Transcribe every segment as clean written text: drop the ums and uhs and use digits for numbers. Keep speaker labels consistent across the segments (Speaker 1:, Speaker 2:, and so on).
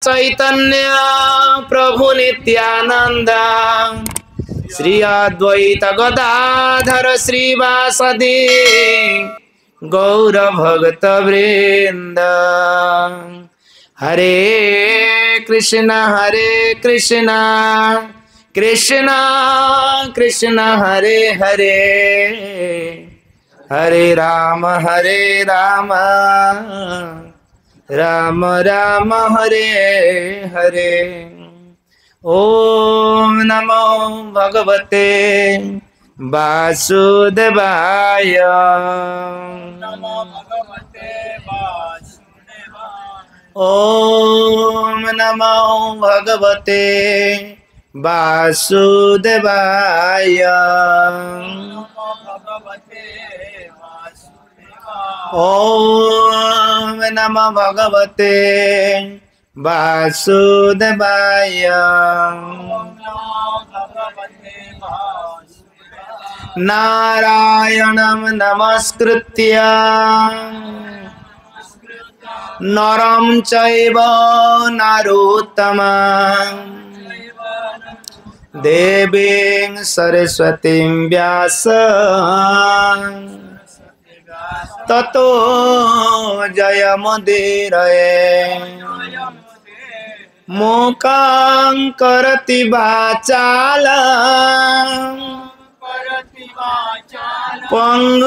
Speaker 1: चैतन्य प्रभु नित्यानंद श्री अद्वैत गदाधर श्रीवासदि गौर भक्त वृंद। हरे कृष्ण कृष्ण कृष्ण हरे हरे, हरे राम राम राम हरे हरे। ओम नमो भगवते वासुदेवाय। ओम नमो भगवते वासुदेवाय। ओम नमो भगवते वासुदेवाय। नारायणं नमस्कृत्य नरं चैव नरोत्तमं देवीं सरस्वतीं व्यासं ततो जयमुदीरये। मूकं करोति वाचालं पंगुलंघयते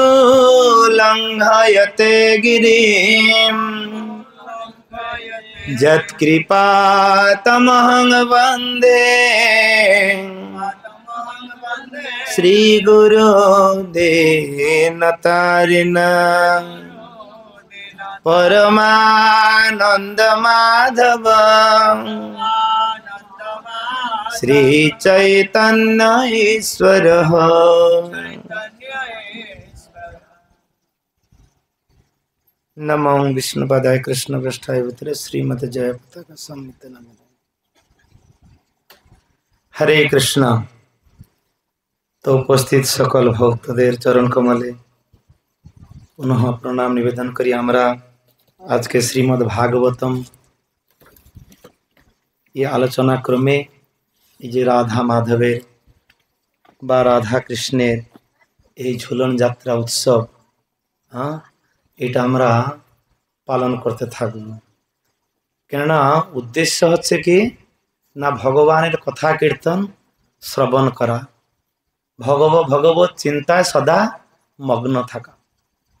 Speaker 1: गिरिं यत्कृपातमहं वन्दे श्रीगुरो दीनतारिणं परमानंद माधव श्री चैतन्य ईश्वर। नमो विष्णुपदाय कृष्ण पृष्ठाय भूतले श्रीमते जय पताका संहिते नमः। हरे कृष्ण। तो उपस्थित सकल भक्तদের चरण कमले पुनः प्रणाम निवेदन करी আমরা आज के श्रीमद् भागवतम ये आलोचना क्रमे जे राधा माधवेर बा राधा कृष्णेर এই ঝুলন যাত্রা উৎসব এটা আমরা পালন করতে থাকব। কেননা উদ্দেশ্য হচ্ছে কি না ভগবানের কথা কীর্তন শ্রবণ করা, ভগবত চিন্তায় সদা মগ্ন থাকা।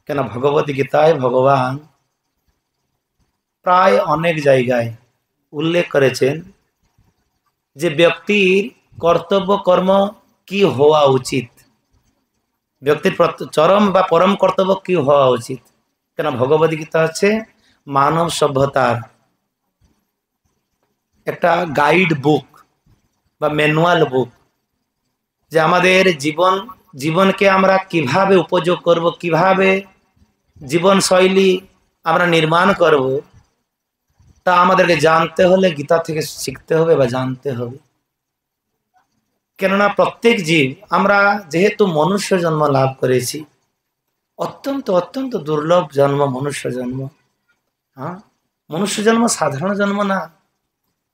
Speaker 1: কেন ভগবত গীতায় ভগবান প্রায় অনেক জায়গায় উল্লেখ করেছেন যে ব্যক্তির কর্তব্য কর্ম কি হওয়া উচিত, ব্যক্তির চরম বা পরম কর্তব্য কি হওয়া উচিত। কেন ভগবত গীতা হচ্ছে মানব সভ্যতার একটা গাইড বুক বা ম্যানুয়াল বুক, যে আমাদের জীবনকে আমরা কিভাবে উপযোগ করব, কিভাবে জীবন শৈলী আমরা নির্মাণ করব, তা আমাদেরকে জানতে হলে গীতা থেকে শিখতে হবে বা জানতে হবে। কেননা প্রত্যেক জীব আমরা যেহেতু মনুষ্য জন্ম লাভ করেছি, অত্যন্ত অত্যন্ত দুর্লভ জন্ম মনুষ্য জন্ম। মনুষ্য জন্ম সাধারণ জন্ম না।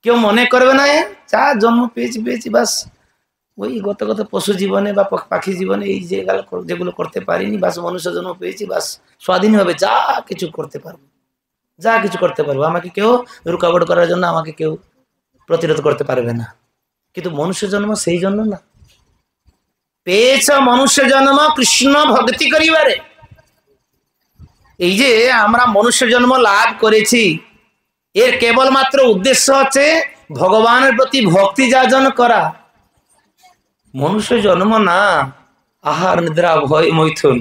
Speaker 1: কেউ মনে করবে না যা জন্ম পেয়েছি বাস ওই গত পশু জীবনে বা পাখি জীবনে এই যেগুলো করতে পারিনি, বাস মনুষ্য জন্ম পেয়েছি, বাস স্বাধীনভাবে যা কিছু করতে পারবো, আমাকে কেউ রুকাবট করার জন্য আমাকে কেউ প্রতিরোধ করতে পারবে না। কিন্তু মনুষ্য জন্ম সেই জন্য না, পেয়েছ মনুষ্য জন্ম কৃষ্ণ ভক্তি করিবারে। এই যে আমরা মনুষ্য জন্ম লাভ করেছি, এর কেবলমাত্র উদ্দেশ্য হচ্ছে ভগবানের প্রতি ভক্তি যাজন করা। মনুষ্য জন্ম না আহার নিদ্রা ভয় মৈথুন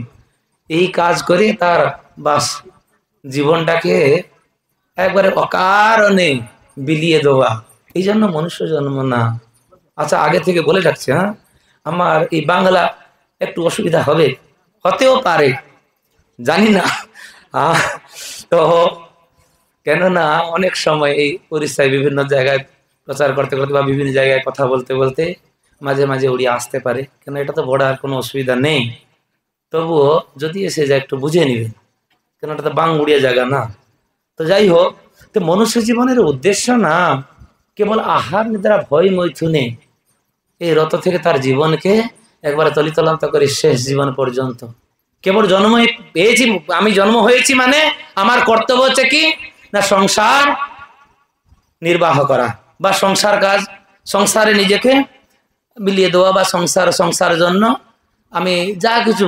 Speaker 1: এই কাজ করে তার বাস জীবনটাকে একবারে অকারণে বিলিয়ে দেওয়া, এই জন্য মনুষ্য জন্ম না। আচ্ছা, আগে থেকে বলে রাখছি, আমার এই বাংলা একটু অসুবিধা হতেও পারে, জানি না। তো কেননা অনেক সময় এই উড়িষ্যায় বিভিন্ন জায়গায় প্রচার করতে করতে বা বিভিন্ন জায়গায় কথা বলতে বলতে মাঝে মাঝে উড়িয়ে আসতে পারে। কেন এটা তো বড় আর কোনো অসুবিধা নেই, তবুও যদি এসে যায় একটু বুঝে নেবেন, কেন এটা তো বাংলাড়িয়া জায়গা না। তো যাই হোক, তো মনুষ্য জীবনের উদ্দেশ্য না কেবল আহার নিদ্রা ভয় মৈথুনে এই রত থেকে তার জীবনকে একবারে তলিতলান্ত করে শেষ জীবন পর্যন্ত কেবল জন্ম পেয়েছি, আমি জন্ম হয়েছি মানে আমার কর্তব্য হচ্ছে কি না সংসার নির্বাহ করা বা সংসার কাজ, সংসারে নিজেকে বিলিয়ে দেওয়া বা সংসার জন্য আমি যা কিছু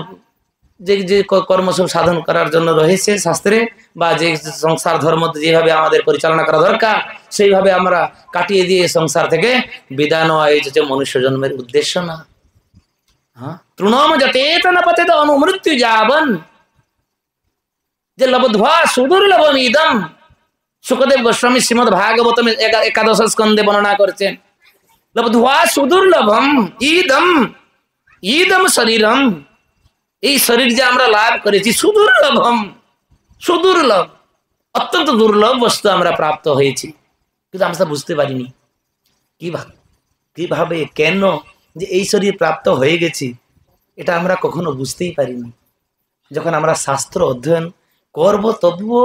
Speaker 1: যে যে কর্ম সব সাধন করার জন্য রয়েছে শাস্ত্রে বা যে সংসার ধর্ম যেভাবে আমাদের পরিচালনা করা দরকার সেইভাবে আমরা কাটিয়ে দিয়ে সংসার থেকে বিদায় নেওয়া এই যে মনুষ্য জন্মের উদ্দেশ্য না। হ্যাঁ, তৃণম যতেত ন পতেত অনুমৃত্যু যাবন যে লবধ্বা সুদুর্লভম ইদম। সুখদেব গোস্বামী শ্রীমদ্ ভাগবতম একাদশ স্কন্ধে বর্ণনা করছেন লবধ্বা সুদুর্লভম ইদম ইদম শরীরম, এই শরীর যে আমরা লাভ করেছি সুদুর্লভম, সুদুর্লভ অত্যন্ত দুর্লভ বস্তু আমরা প্রাপ্ত হয়েছি, কিন্তু আমরা বুঝতে পারিনি কিভাবে কেন যে এই শরীর প্রাপ্ত হয়ে গেছি এটা আমরা কখনো বুঝতেই পারিনি। যখন আমরা শাস্ত্র অধ্যয়ন করব তবুও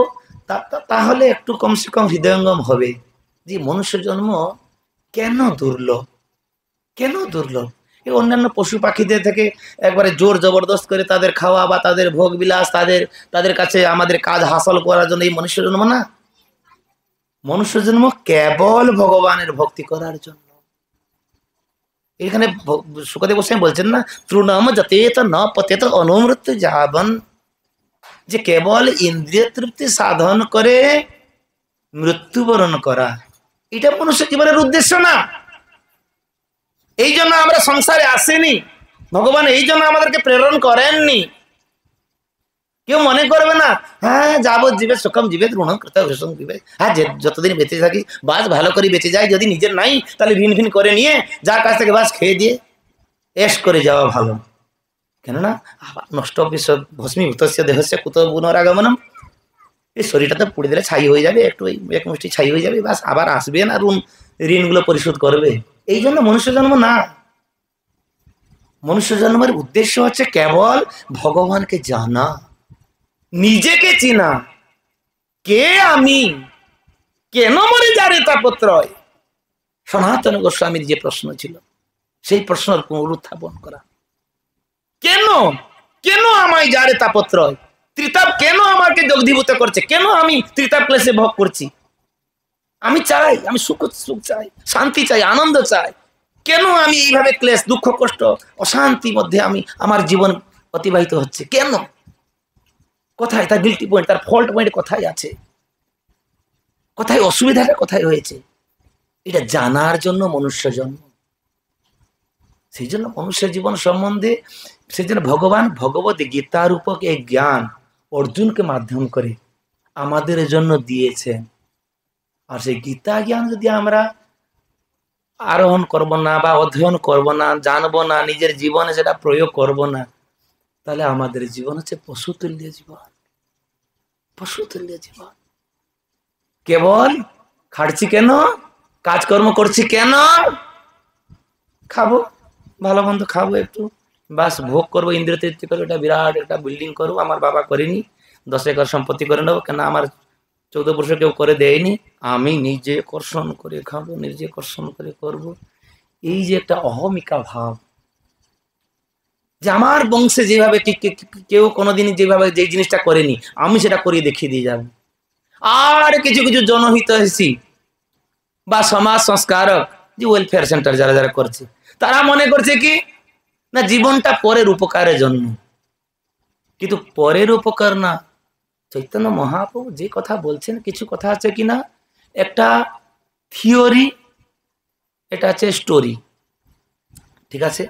Speaker 1: তাহলে একটু কমসে কম হৃদয়ঙ্গম হবে যে মনুষ্য জন্ম কেন দুর্লভ, কেন দুর্লভ। এই অন্যান্য পশু পাখিদের থেকে একবারে জোর জবরদস্ত করে তাদের খাওয়া বা তাদের ভোগ বিলাস তাদের কাছে আমাদের কাজ হাসল করার জন্য এই মনুষ্য জন্ম না, মনুষ্য জন্ম কেবল ভগবানের ভক্তি করার জন্য। এখানে সুখদেব গোস্বামী বলছেন না তৃণম যতেত ন পতেত অনুমৃত্যু যাবন, যে কেবল ইন্দ্রিয় তৃপ্তি সাধন করে মৃত্যুবরণ করা এটা মনুষ্য জীবনের উদ্দেশ্য না। এই জন্য আমরা সংসারে আসিনি, ভগবান এই জন্য আমাদেরকে প্রেরণ করেননি। কেউ মনে করবে না হ্যাঁ যাবো জীবে সুখম জীবে ঋণম কৃত জীবে, হ্যাঁ যতদিন বেঁচে থাকি বাস ভালো করে বেঁচে যায়, যদি নিজের নাই তাহলে ভিন ভিন করে নিয়ে যার কাছ থেকে বাস খেয়ে দিয়ে এস করে যাওয়া ভালো। কেননা নষ্ট ভস্মীভূত দেহস্য কুত পুনরাগমনম, এই শরীরটা তো পুড়ে দিলে ছাই হয়ে যাবে, একটু এক মুষ্টি ছাই হয়ে যাবে, বাস আবার আসবে না ঋণগুলো পরিশোধ করবে। এই জন্য মনুষ্য জন্ম না, মনুষ্য জন্মের উদ্দেশ্য হচ্ছে কেবল ভগবানকে জানা, নিজেকে চিনা, কে আমি, কেন মরে যারে তাপত্রয়। সনাতন গোস্বামীর যে প্রশ্ন ছিল সেই প্রশ্নের পুনরুত্থাপন করা, কেন কেন আমায় যারে তাপত্রয়, ত্রিতাপ কেন আমাকে জগদীভূত করছে, কেন আমি ত্রিতাপ ক্লেশে ভোগ করছি, আমি চাই আমি সুখ চাই, শান্তি চাই, আনন্দ চাই, কেন আমি এইভাবে ক্লেশ দুঃখ কষ্ট অশান্তির মধ্যে আমার জীবন অতিবাহিত হচ্ছে, কেন, কোথায় তার গিল্টি পয়েন্ট, তার ফল্ট পয়েন্ট কোথায় আছে, কোথায় অসুবিধাটা কোথায় হয়েছে, এটা জানার জন্য মনুষ্য জন্ম। সেই জন্য মনুষ্য জীবন সম্বন্ধে সেই জন্য ভগবান ভগবত গীতা রূপক এই জ্ঞান অর্জুনকে মাধ্যম করে আমাদের জন্য দিয়েছেন। আর সেই গীতা জ্ঞান যদি আমরা আরোহণ করব না বা অধ্যয়ন করব না, জানবো না, নিজের জীবনে সেটা প্রয়োগ করব না, তাহলে আমাদের জীবন হচ্ছে পশুতুল্য জীবন, পশুতুল্য জীবন। কেবল খাটছি কেন, কাজকর্ম করছি কেন, খাবো ভালো মন্দ খাবো একটু, বাস ভোগ করবো, ইন্দ্রিয় তৃপ্তি করবো, এটা বিরাট একটা বিল্ডিং করবো, আমার বাবা করেনি, 10 একর সম্পত্তি করে নেবো, কেন আমার 14 বর্ষ কেউ করে দেয়নি, আমি নিজে কর্ষণ করে খাবো, নিজে কর্ষণ করে করব। এই যে একটা অহমিকা ভাব, যে আমার বংশে যেভাবে কেউ কোনোদিন যেভাবে যে জিনিসটা করেনি আমি সেটা করিয়ে দেখিয়ে দিয়ে যাব। আর কিছু কিছু জনহিতৈষী বা সমাজ সংস্কারক যে ওয়েলফেয়ার সেন্টার যারা যারা করছে, তারা মনে করছে কি না জীবনটা পরের উপকারের জন্য, কিন্তু পরের উপকার না। চৈতন্য মহাপ্রভু যে কথা বলছেন কিছু কথা আছে কিনা, একটা থিওরি, এটা আছে স্টোরি, ঠিক আছে।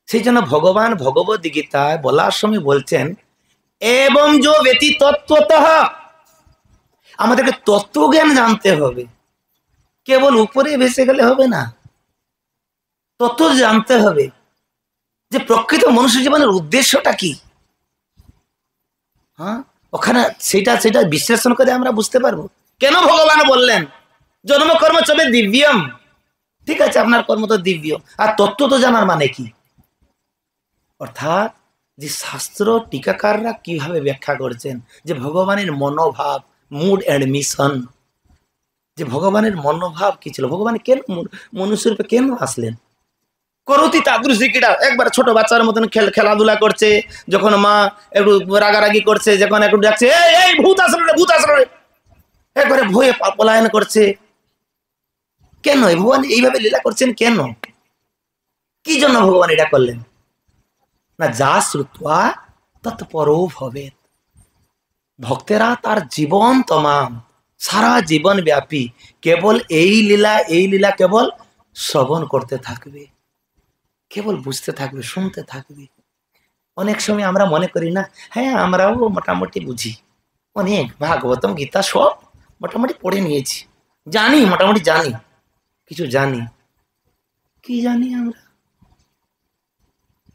Speaker 1: সেই জন্য ভগবান ভগবদ গীতায় বলার সময় বলছেন এবং যে ব্যক্তি তত্ত্বতঃ, আমাদেরকে তত্ত্বজ্ঞান জানতে হবে, কেবল উপরে ভেসে গেলে হবে না, তত্ত্ব জানতে হবে যে প্রকৃত মনুষ্য জীবনের উদ্দেশ্যটা কি। হ্যাঁ, ওখানে সেটা বিশ্লেষণ করে আমরা বুঝতে পারবো কেন ভগবান বললেন জন্মকর্ম চবে দিব্যম। ঠিক আছে, আপনার কর্ম তো দিব্য, আর তত্ত্ব তো জানার মানে কি, অর্থাৎ যে শাস্ত্র টিকাকাররা কিভাবে ব্যাখ্যা করছেন যে ভগবানের মনোভাব, মুড অ্যান্ড মিশন, যে ভগবানের মনোভাব কি ছিল, ভগবান কেন মনুষ্য রূপে কেন আসলেন। করতি তাদৃশী ক্রীড়া, একবার ছোট বাচ্চার মতন খেলাধুলা করছে, যখন মা একটু রাগারাগি করছে, যখন একটু ডাকছে এই এই ভূত আসলো রে, ভূত আসলো রে, একবারে ভয়ে পলায়ন করছে। কেন ভগবান এইভাবে লীলা করছেন কেন, কি জন্য ভগবান এটা করলেন? না যা শ্রুত্বা তৎপরো ভবেৎ, ভক্তেরা তার জীবন তমাম সারা জীবন ব্যাপী কেবল এই লীলা কেবল শ্রবণ করতে থাকবে, কেবল বুঝতে থাকবে, শুনতে থাকবে। অনেক সময় আমরা মনে করি না, হ্যাঁ আমরাও মোটামুটি বুঝি, অনেক ভাগবতম গীতা সব মোটামুটি পড়ে নিয়েছি, জানি, মোটামুটি জানি, কিছু জানি। কি জানি আমরা,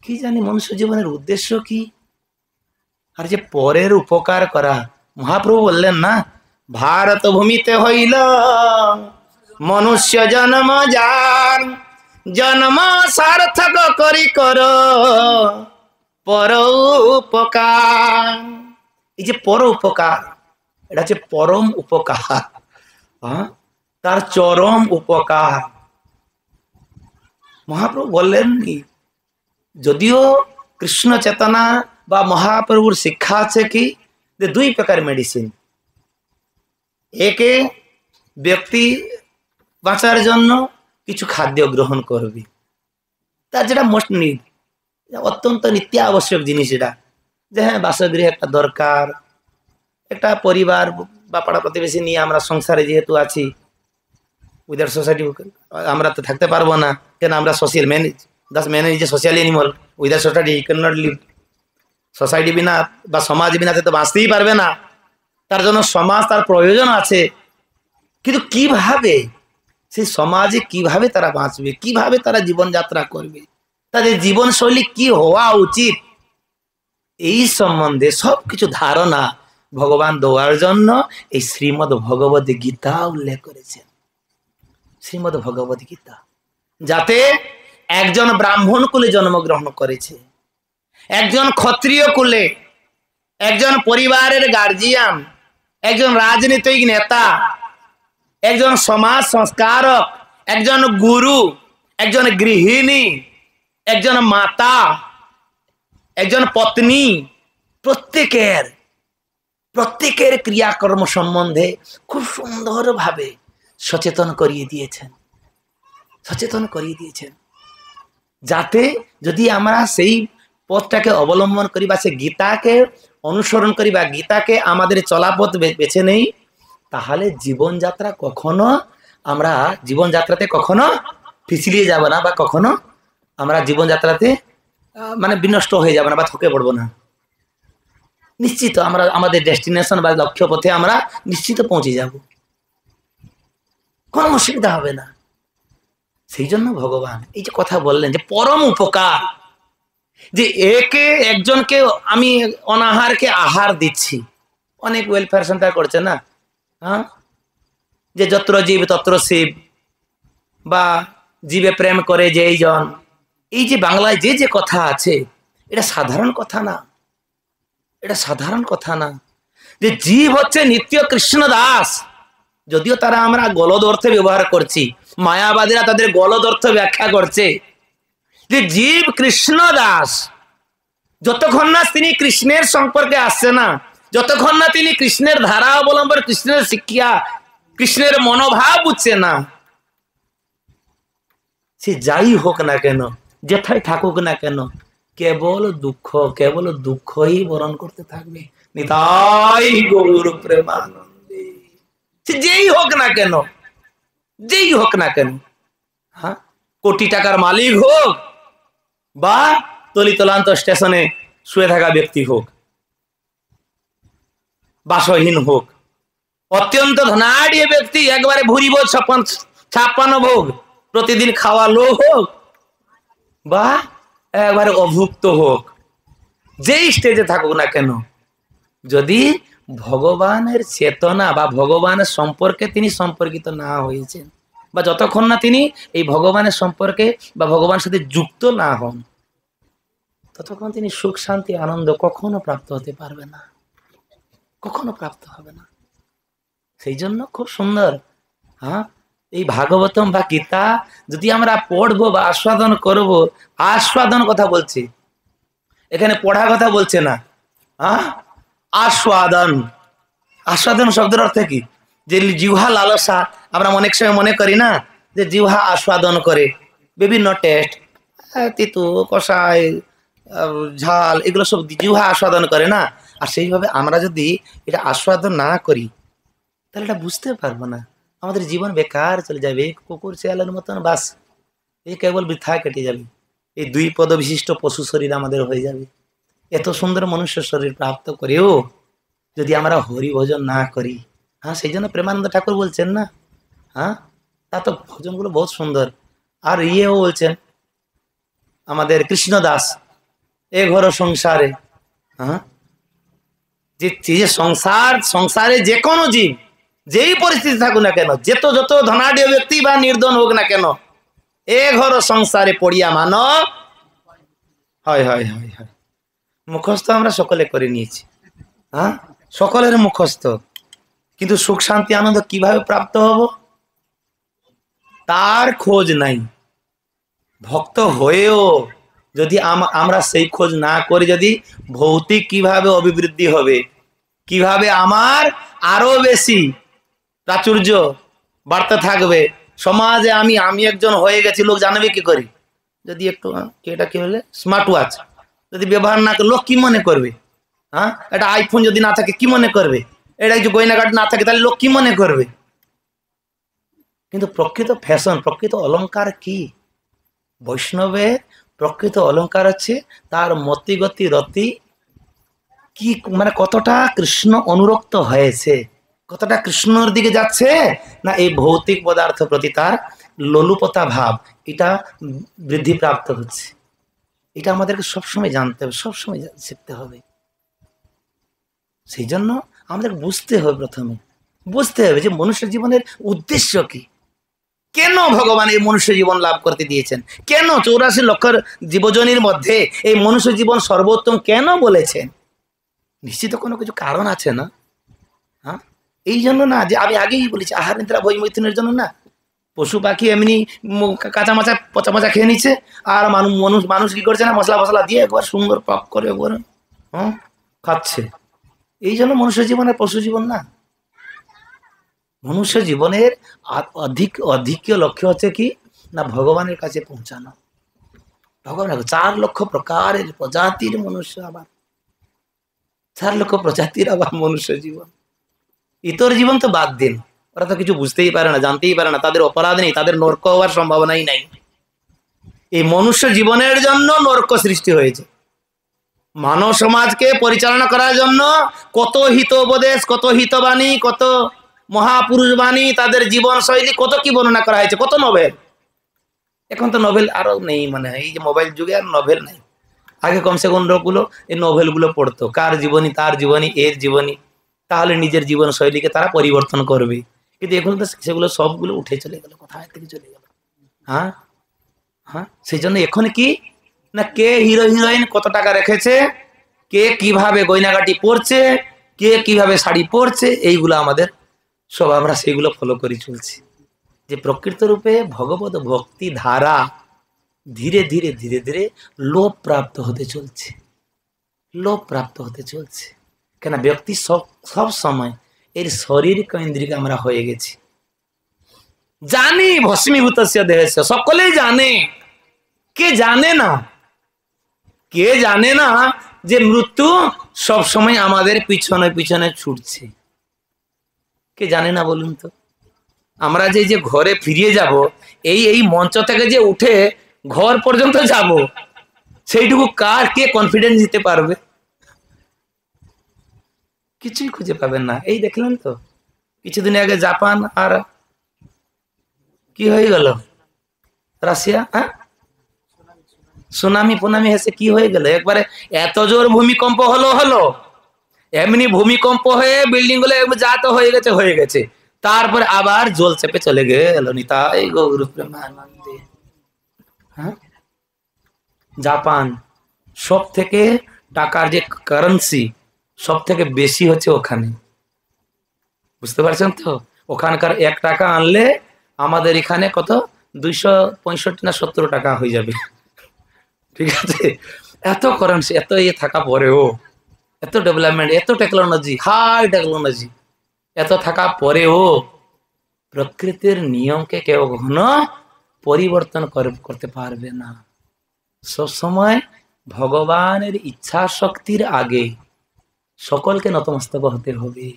Speaker 1: কি জানি মনুষ্য জীবনের উদ্দেশ্য কি? আর যে পরের উপকার করা, মহাপ্রভু বললেন না, ভারত ভূমিতে হইল মনুষ্য জন্ম যার, জন্ম সার্থক করি কর পর উপকার। এই যে পর উপকার, এটা হচ্ছে পরম উপকার, তার চরম উপকার। মহাপ্রভু বললেন কি, যদিও কৃষ্ণ চেতনা বা মহাপ্রভুর শিক্ষা আছে কি যে দুই প্রকার মেডিসিন, একে ব্যক্তি বাঁচার জন্য কিছু খাদ্য গ্রহণ করবে, তার যেটা মোস্ট নিড, অত্যন্ত নিত্য আবশ্যক জিনিস, এটা যে হ্যাঁ বাসগৃহে একটা দরকার, একটা পরিবার বা পাড়া প্রতিবেশী নিয়ে আমরা সংসারে যেহেতু আছি, উইদার সোসাইটি আমরা তো থাকতে পারবো না, কেন আমরা social man is a social animal, without society he can not live. Society বিনা বা সমাজ বিনা তো বাঁচতেই পারবে না, তার জন্য সমাজ তার প্রয়োজন আছে। কিন্তু কিভাবে সেই সমাজে কিভাবে তারা বাঁচবে, কিভাবে তারা জীবনযাত্রা করবে, তাদের জীবনশৈলী কি হওয়া উচিত, এই সম্বন্ধে সবকিছু ধারণা ভগবান দেওয়ার জন্য এই শ্রীমদ্ ভগবত গীতা উল্লেখ করেছেন। শ্রীমদ্ ভগবত গীতা, যাতে একজন ব্রাহ্মণ কুলে জন্মগ্রহণ করেছে, একজন ক্ষত্রিয় কুলে, একজন পরিবারের গার্জিয়ান, একজন রাজনৈতিক নেতা, একজন সমাজ সংস্কারক, একজন গুরু, একজন গৃহিণী, একজন মাতা, একজন পত্নী, প্রত্যেকের ক্রিয়াকর্ম সম্বন্ধে খুব সুন্দরভাবে সচেতন করিয়ে দিয়েছেন, যাতে যদি আমরা সেই পথটাকে অবলম্বন করি বা সে গীতাকে অনুসরণ করি বা গীতাকে আমাদের চলাপথ বেছে নেই, তাহলে জীবনযাত্রাতে কখনো পিছলিয়ে যাব না, বা কখনো আমরা জীবনযাত্রাতে মানে বিনষ্ট হয়ে যাব না বা থকে পড়বো না। নিশ্চিত আমরা আমাদের ডেস্টিনেশন বা লক্ষ্য পথে আমরা নিশ্চিত পৌঁছে যাব, কোনো অসুবিধা হবে না। সেই জন্য ভগবান এই যে কথা বললেন যে পরম উপকার, যে একজনকে আমি অনাহারকে আহার দিচ্ছি, অনেক ওয়েলফেয়ার সেন্টার করছে না, হ্যাঁ, যে যত্র জীব তত্র শিব, বা জীবে প্রেম করে যে এই জন, এই যে বাংলায় যে কথা আছে, এটা সাধারণ কথা না, এটা সাধারণ কথা না। যে জীব হচ্ছে নিত্য কৃষ্ণ দাস, যদিও তারা আমরা গলদ অর্থে ব্যবহার করছি, মায়াবাদীরা তাদের গলদ অর্থ ব্যাখ্যা করছে, যে জীব কৃষ্ণ দাস, যতক্ষণ না তিনি কৃষ্ণের সম্পর্কে আসছে না, যতক্ষণ না তিনি কৃষ্ণের ধারা অবলম্বন, কৃষ্ণের শিক্ষা, কৃষ্ণের মনোভাব বুঝছে না, সে যাই হোক না কেন, যেথায় থাকুক না কেন, কেবল দুঃখই বরণ করতে থাকবে। নিতাই গৌর প্রেমানন্দে, সে যেই হোক না কেন, হ্যাঁ, কোটি টাকার মালিক হোক বা তলিতলান্ত স্টেশনে শুয়ে থাকা ব্যক্তি হোক, বাসহীন হোক, অত্যন্ত ধনাঢ্য ব্যক্তি, একবারে ভুরি ভোজ 56 ভোগ প্রতিদিন খাওয়া লোক হোক, বা একবারে অভুক্ত হোক, যেই স্টেজে থাকুক না কেন, যদি ভগবানের চেতনা বা ভগবানের সম্পর্কে তিনি সম্পর্কিত না হয়েছেন, বা যতক্ষণ না তিনি এই ভগবানের সম্পর্কে বা ভগবানের সাথে যুক্ত না হন, ততক্ষণ তিনি সুখ শান্তি আনন্দ কখনো প্রাপ্ত হতে পারবে না, কখনো প্রাপ্ত হবে না। সেই জন্য খুব সুন্দর হ্যাঁ, এই ভাগবতম বা গীতা যদি আমরা পড়বো বা আস্বাদন করব, আস্বাদন কথা বলছি, এখানে পড়া কথা বলছে না। হ্যাঁ, আস্বাদন, আস্বাদন শব্দের অর্থ কি? যে জিহ্বা লালসা, আমরা অনেক সময় মনে করি না যে জিহ্বা আস্বাদন করে বিভিন্ন টেস্ট, তিতু কষাই ঝাল, এগুলো সব জিহ্বা আস্বাদন করে না। আর সেইভাবে আমরা যদি এটা আস্বাদন না করি তাহলে এটা বুঝতে পারবো না, আমাদের জীবন বেকার চলে যাবে, কুকুর শেয়ালের মতন বাস, এই কেবল বৃথা কেটে যাবে। এই দুই পদ বিশিষ্ট পশু শরীর আমাদের হয়ে যাবে। এত সুন্দর মনুষ্য শরীর প্রাপ্ত করেও যদি আমরা হরি ভজন না করি, হ্যাঁ, সেই জন্য প্রেমানন্দ ঠাকুর বলছেন না, হ্যাঁ, তা তো ভজনগুলো বহুত সুন্দর। আর ইয়েও বলছেন আমাদের কৃষ্ণদাস, এ ঘর সংসারে, হ্যাঁ, যে সংসার, সংসারে যে কোনো জীব যেই পরিস্থিতি থাকুক না কেন, যত ধনাঢ্য ব্যক্তি বা নির্ধন হোক না কেন, এ ঘর সংসারে পড়িয়া মানব হয় হয় হয় হয়। মুখস্থ আমরা সকলে করে নিয়েছি, হ্যাঁ, সকলের মুখস্থ। কিন্তু সুখ শান্তি আনন্দ কিভাবে প্রাপ্ত হব তার খোঁজ নাই। ভক্ত হয়েও যদি আমরা সেই খোঁজ না করি, যদি ভৌতিক কিভাবে অভিবৃদ্ধি হবে, কিভাবে আমার আরো বেশি প্রাচুর্য বাড়তে থাকবে সমাজে, আমি একজন হয়ে গেছি, লোক জানবে কি করি? যদি একটু এটা কি বলে স্মার্ট ওয়াচ যদি ব্যবহার না করে, লোক কি মনে করবে? হ্যাঁ, এটা আইফোন যদি না থাকে কি মনে করবে? এটা কিছু গয়নাঘাট না থাকে তাহলে লোক কি মনে করবে? কিন্তু প্রকৃত ফ্যাশন, প্রকৃত অলংকার কি? বৈষ্ণবের প্রকৃত অলংকার হচ্ছে তার মতি গতি রতি কি, মানে কতটা কৃষ্ণ অনুরক্ত হয়েছে, কতটা কৃষ্ণর দিকে যাচ্ছে, না এই ভৌতিক পদার্থ প্রতি তার লোলুপতা ভাব, এটা বৃদ্ধি প্রাপ্ত হচ্ছে। এটা আমাদেরকে সবসময় জানতে হবে, সবসময় শিখতে হবে। সেই জন্য আমাদের বুঝতে হবে, প্রথমে বুঝতে হবে যে মনুষ্য জীবনের উদ্দেশ্য কি, কেন ভগবান এই মনুষ্য জীবন লাভ করতে দিয়েছেন, কেন 84 লক্ষ জীবজনীর মধ্যে এই মনুষ্য জীবন সর্বোত্তম কেন বলেছেন? নিশ্চিত কোনো কিছু কারণ আছে না? হ্যাঁ, এই জন্য না যে আমি আগেই বলেছি আহার নিদ্রা ভয় মৈথুনের জন্য না। পশু পাখি এমনি কাঁচা মাচা পচা মাচা খেয়ে নিচ্ছে, আর মানুষ কি করছে না, মশলা ফসলা দিয়ে একবার সুন্দর পাক করে একবার, হ্যাঁ, খাচ্ছে। এই জন্য মনুষ্য জীবনের পশু জীবন না। মনুষ্য জীবনের অধিক লক্ষ্য হচ্ছে কি না, ভগবানের কাছে পৌঁছানো। ভগবান 4 লক্ষ প্রকারের প্রজাতির মনুষ্য, আবার 4 লক্ষ প্রজাতির আবার মনুষ্য জীবন। ইতর জীবন তো বাদ দিন, ওরা তো কিছু বুঝতেই পারে না, জানতেই পারে না, তাদের অপরাধ নেই, তাদের নরক হওয়ার সম্ভাবনাই নাই। এই মনুষ্য জীবনের জন্য নরক সৃষ্টি হয়েছে। মানব সমাজকে পরিচালনা করার জন্য কত হিত উপদেশ, কত হিতবাণী, কত মহাপুরুষ বাণী, তাদের জীবন শৈলী কত কি বর্ণনা করা হয়েছে, কত নভেল। এখন তো নভেল আরো নেই, মানে এই যে মোবাইল যুগে আর নভেল নেই। আগে কমসে কম লোকগুলো এই নভেলগুলো পড়তো, কার জীবনী, তার জীবনী, এর জীবনী, তাহলে নিজের জীবন শৈলীকে তারা পরিবর্তন করবে। কিন্তু এখন তো সেগুলো সবগুলো উঠে চলে গেল, কোথায় থেকে চলে গেল। হ্যাঁ, হ্যাঁ, সেই জন্য এখন কি না, কে হিরো হিরোইন কত টাকা রেখেছে, কে কিভাবে গয়নাগাটি পরছে, কে কিভাবে শাড়ি পরছে, এইগুলো আমাদের সব আমরা সেইগুলো ফলো করে চলছি। যে প্রকৃত রূপে ভগবত ভক্তি ধারা ধীরে ধীরে ধীরে ধীরে লোপ প্রাপ্ত হতে চলছে, লোপ প্রাপ্ত হতে চলছে। কেন ব্যক্তি সব সময় এর শরীর কেন্দ্রিক আমরা হয়ে গেছি। জানি ভস্মীভূত দেহেছে, সকলেই জানে, কে জানে না, কে জানে না যে মৃত্যু সব সময় আমাদের পিছনে পিছনে ছুটছে? কে জানে না বলুন তো? আমরা যে ঘরে ফিরিয়ে যাব, এই মঞ্চ থেকে যে উঠে ঘর পর্যন্ত যাব, সেইটুকু কার কে কনফিডেন্স দিতে পারবে? কিছুই খুঁজে পাবেন না। এই দেখলেন তো কিছুদিন আগে জাপান আর কি হয়ে গেল, রাশিয়া, হ্যাঁ, সুনামি ফুনামি হেসে কি হয়ে গেল, একবারে এত জোর ভূমিকম্প হলো, এমনি ভূমিকম্প হয়ে বিল্ডিং গুলো যা তো হয়ে গেছে, তারপরে আবার জল চেপে চলে গেল। নিতাই গৌর প্রেমানন্দে। হ্যাঁ, জাপান সব থেকে টাকার যে কারেন্সি সব থেকে বেশি হচ্ছে ওখানে, বুঝতে পারছেন তো? ওখানকার 1 টাকা আনলে আমাদের এখানে কত 265 না 70 টাকা হয়ে যাবে। ঠিক আছে, এত কারেন্সি, এত ইয়ে থাকা পরেও, এত ডেভেলপমেন্ট, এত টেকনোলজি, হাই টেকনোলজি, এত থাকা পরেও প্রকৃতির নিয়মকে কেউ কখনো পরিবর্তন করতে পারবে না। সব সময় ভগবানের ইচ্ছা শক্তির আগে সকলকে নতমস্তক হতে হবে,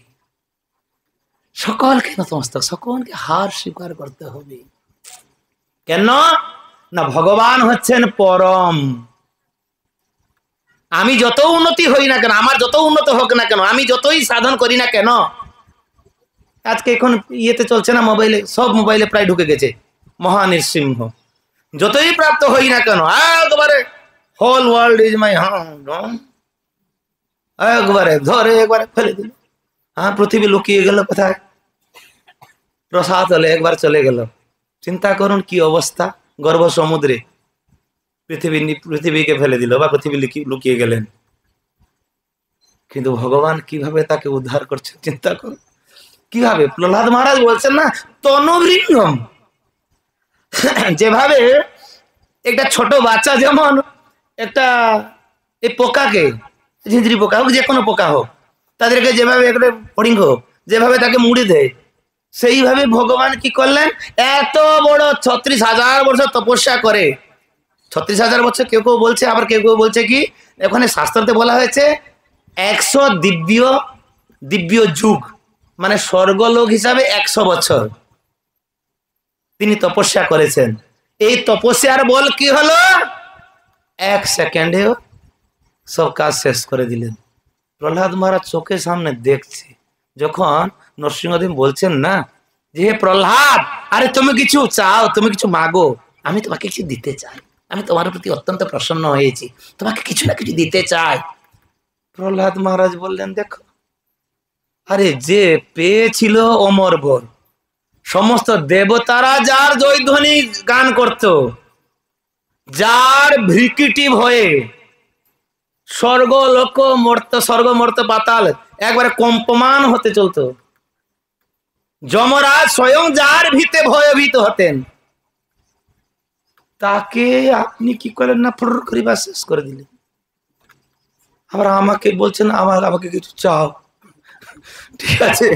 Speaker 1: সকলকে নতমস্তক, সকলকে হার স্বীকার করতে হবে। কেন না ভগবান হচ্ছেন পরম। আমি যত উন্নতি হই না কেন, আমার যত উন্নত হোক না কেন, আমি যতই সাধন করি না কেন, আজকে এখন ইয়েতে চলছে না মোবাইলে, সব মোবাইলে প্রায় ঢুকে গেছে মহানৃসিংহ। যতই প্রাপ্ত হই না কেন একবারে whole world is my hound, একবারে ধরে একবারে ফেলে দিল। হ্যাঁ, পৃথিবী লুকিয়ে গেল কোথায়, প্রসাদ হলে একবার চলে গেল। চিন্তা করুন কি অবস্থা, গর্ভ সমুদ্রে পৃথিবীকে ফেলে দিল বা পৃথিবী লুকিয়ে গেলেন। কিন্তু ভগবান কিভাবে তাকে উদ্ধার করছে চিন্তা করুন কিভাবে। প্রহ্লাদ মহারাজ বলছেন না তনুবৃঙ্গম, যেভাবে একটা ছোট বাচ্চা যেমন একটা এই পোকাকে, ঝিঁঝিরি পোকা হোক, যে কোনো পোকা হোক, তাদেরকে যেভাবে একটা ফড়িং হোক যেভাবে তাকে মুড়ে দেয়, সেইভাবে ভগবান কি করলেন, এত বড় 36,000 বছর তপস্যা করে। 36,000 বছর কেউ কেউ বলছে, আবার কেউ কেউ বলছে কি ওখানে শাস্ত্রতে বলা হয়েছে 100 দিব্য যুগ, মানে স্বর্গলোক হিসাবে 100 বছর তিনি তপস্যা করেছেন। এই তপস্যার বল কি হলো, 1 সেকেন্ডে সব কাজ শেষ করে দিলেন। প্রহ্লাদ মহারাজ চোখের সামনে দেখছে, যখন নরসিংহদেব বলছেন না যে হে প্রহ্লাদ, আরে তুমি কিছু চাও, তুমি কিছু মাগো, আমি তোমাকে কিছু দিতে চাই, আমি তোমার প্রতি অত্যন্ত প্রসন্ন হয়েছি, তোমাকে কিছু না কিছু দিতে চাই। প্রহ্লাদ মহারাজ বললেন দেখো, আরে যে পেয়েছিল অমর বর, সমস্ত দেবতারা যার জয়ধ্বনি গান করত, যার ভ্রিকিটি ভয়ে স্বর্গ লোক মর্ত, স্বর্গ মর্ত পাতাল একবারে কম্পমান হতে চলতো, যমরাজ স্বয়ং যার ভীতে ভয়ভীত হতেন, তাকে আপনি কি করেন না ফর করিবা শেষ করে দিলেন। আবার আমাকে বলছেন আমাকে কিছু চাও, ঠিক আছে।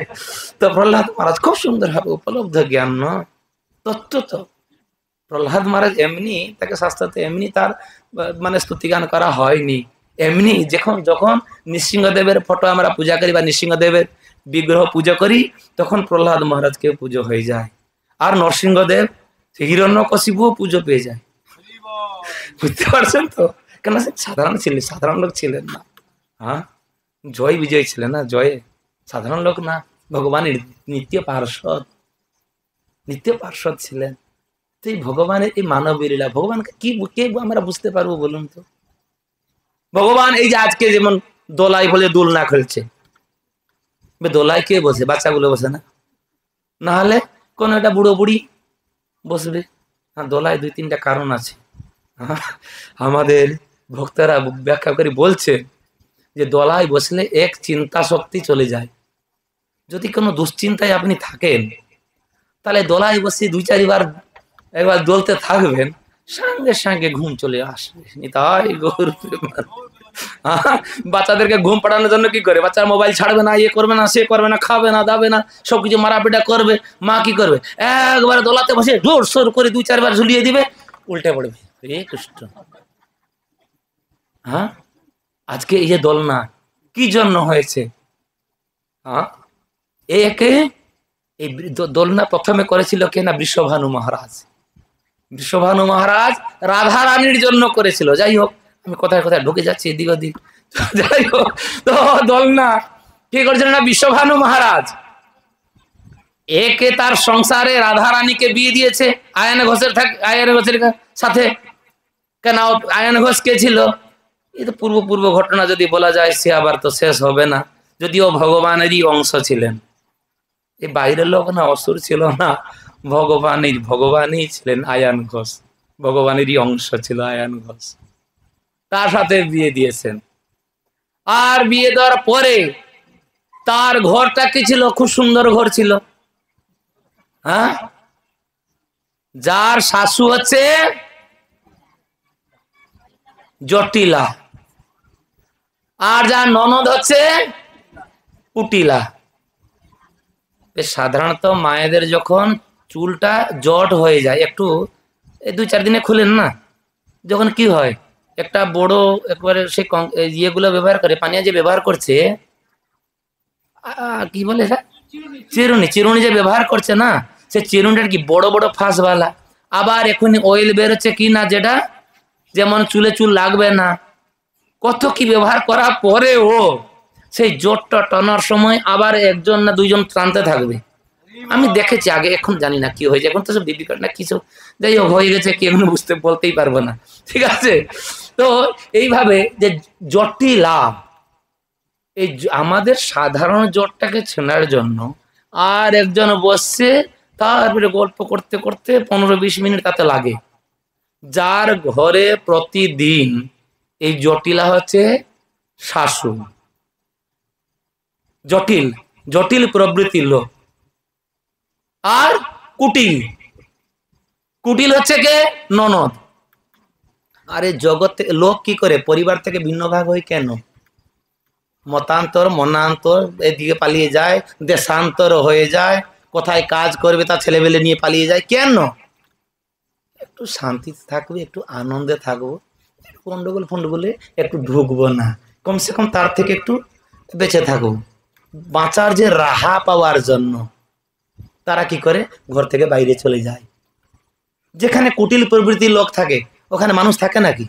Speaker 1: তো প্রহ্লাদ মহারাজ খুব সুন্দর ভাবে উপলব্ধ জ্ঞান না তত্ত্ব। তো প্রহ্লাদ মহারাজ এমনি, তাকে শাস্ত্রতে এমনি তার মানে স্তুতিগান করা হয়নি, এমনি যখন নৃসিংহদেবের ফটো আমরা পূজা করি বা নৃসিংহদেবের বিগ্রহ পুজো করি, তখন প্রহ্লাদ মহারাজকে পুজো হয়ে যায়, আর নরসিংহদেব হিরণ্যকশিপু পুজো পেয়ে যায়। বুঝতে পারছেন তো, কেন সাধারণ ছিলেন, সাধারণ লোক ছিলেন না। হ্যাঁ, জয় বিজয় ছিলেন না, জয়ে সাধারণ লোক না, ভগবানের নিত্য পার্শ্বদ ছিলেন। তো এই ভগবানের এই মানবী লীলা, ভগবানকে কে আমরা বুঝতে পারবো বলুন তো। ভগবান এই যে আজকে যেমন দোলাই বলে দোলনা খেলছে, দোলায় কে বসে, বাচ্চাগুলো বসে না, না হলে কোন একটা বুড়ো বুড়ি বসবে। হ্যাঁ, দোলায় 2-3টা কারণ আছে, আমাদের ভক্তরা ব্যাখ্যা করে বলছে যে দোলায় বসলে এক চিন্তা শক্তি চলে যায়। যদি কোনো দুশ্চিন্তায় আপনি থাকেন, তাহলে দোলায় বসে 2-4 বার একবার দোলতে থাকবেন, সঙ্গে সঙ্গে ঘুম চলে আসবে। তাই গৌর বাচ্চাদেরকে ঘুম পাড়ানোর জন্য কি করে, বাচ্চার মোবাইল ছাড়বে না, ইয়ে করবে না, সে করবে না, খাবে না, দাবে না, সবকিছু মারাপিটা করবে। মা কি করবে, একবার দোলাতে বসে জোর সোর করে 2-4 বার ঝুলিয়ে দিবে, উল্টে পড়বে। হে কৃষ্ণ। হ্যাঁ, আজকে এই যে দোলনা কি জন্য হয়েছে, হ্যাঁ, এই দোলনা প্রথমে করেছিল কে না, বৃষভানু মহারাজ। বৃষভানু মহারাজ রাধা রানীর জন্য করেছিল। যাই হোক, আমি কোথায় কোথায় ঢুকে যাচ্ছি এদিক ওদিক। যাই হোক, তো দোলনা কি করেছিল না, বৃষভানু মহারাজ একে তার সংসারে রাধা রানীকে বিয়ে দিয়েছে আয়ন ঘোষের সাথে। কেন আয়ন ঘোষ কে ছিল, এই তো পূর্ব ঘটনা যদি বলা যায় সে আবার তো শেষ হবে না। যদিও ভগবানেরই অংশ ছিলেন, এই বাইরের লোক না, অসুর ছিল না, ভগবানই ছিলেন আয়ান ঘোষ, ভগবানেরই অংশ ছিল আয়ান ঘোষ। তার সাথে বিয়ে দিয়েছেন, আর বিয়ে দেওয়ার পরে তার ঘরটা কি ছিল, খুব সুন্দর ঘর ছিল, হ্যাঁ, যার শাশু হচ্ছে জটিলা, আর যার ননদ হচ্ছে কুটিলা। সাধারণত মায়েদের যখন চুলটা জট হয়ে যায়, একটু এই 2-4 দিনে খুলেন না, যখন কি হয়, একটা বড় একবারে সে ইয়েগুলো ব্যবহার করে, পানিয়া যে ব্যবহার করছে, কি বলে এটা, চিরুনি, চিরুনি যে ব্যবহার করছে না, সে চিরুনিটার কি বড় বড় ফাঁসওয়ালা। আবার এখনই অয়েল বেরোচ্ছে কি না, যেটা যেমন চুলে চুল লাগবে না, কত কি ব্যবহার করার পরেও সেই জোরটা টানার সময় আবার 1জন না 2জন টানতে থাকবে। আমি দেখেছি আগে, এখন জানি না কি হয়েছে, এখন তো সব বিবি কার্ড না কিছু, যাই হোক হয়ে গেছে, কি এখন বুঝতে বলতেই পারবো না, ঠিক আছে। তো এইভাবে যে জটিলা, এই আমাদের সাধারণ জ্বরটাকে চেনার জন্য আর একজন বসছে, তারপরে গল্প করতে করতে 15-20 মিনিট তাতে লাগে। যার ঘরে প্রতিদিন এই জটিলা হচ্ছে শাশু, জটিল, জটিল প্রবৃত্তির লোক। আর কুটিল, কুটিল হচ্ছে কে, ননদ। আরে জগৎ লোক কি করে পরিবার থেকে ভিন্ন ভাগ হয় কেন? মতান্তর মনান্তর, এদিকে পালিয়ে যায়, দেশান্তর হয়ে যায়, কোথায় কাজ করবে তার ছেলেবেলে নিয়ে পালিয়ে যায় কেন? একটু শান্তিতে থাকবে, একটু আনন্দে থাকবো, গন্ডগোল ফন্ডগোলে একটু ঢুকবো না, কমসে কম তার থেকে একটু বেঁচে থাকবো। বাঁচার যে রাহা পাওয়ার জন্য তারা কি করে, ঘর থেকে বাইরে চলে যায়। যেখানে কুটিল প্রবৃত্তির লোক থাকে ওখানে মানুষ থাকে নাকি?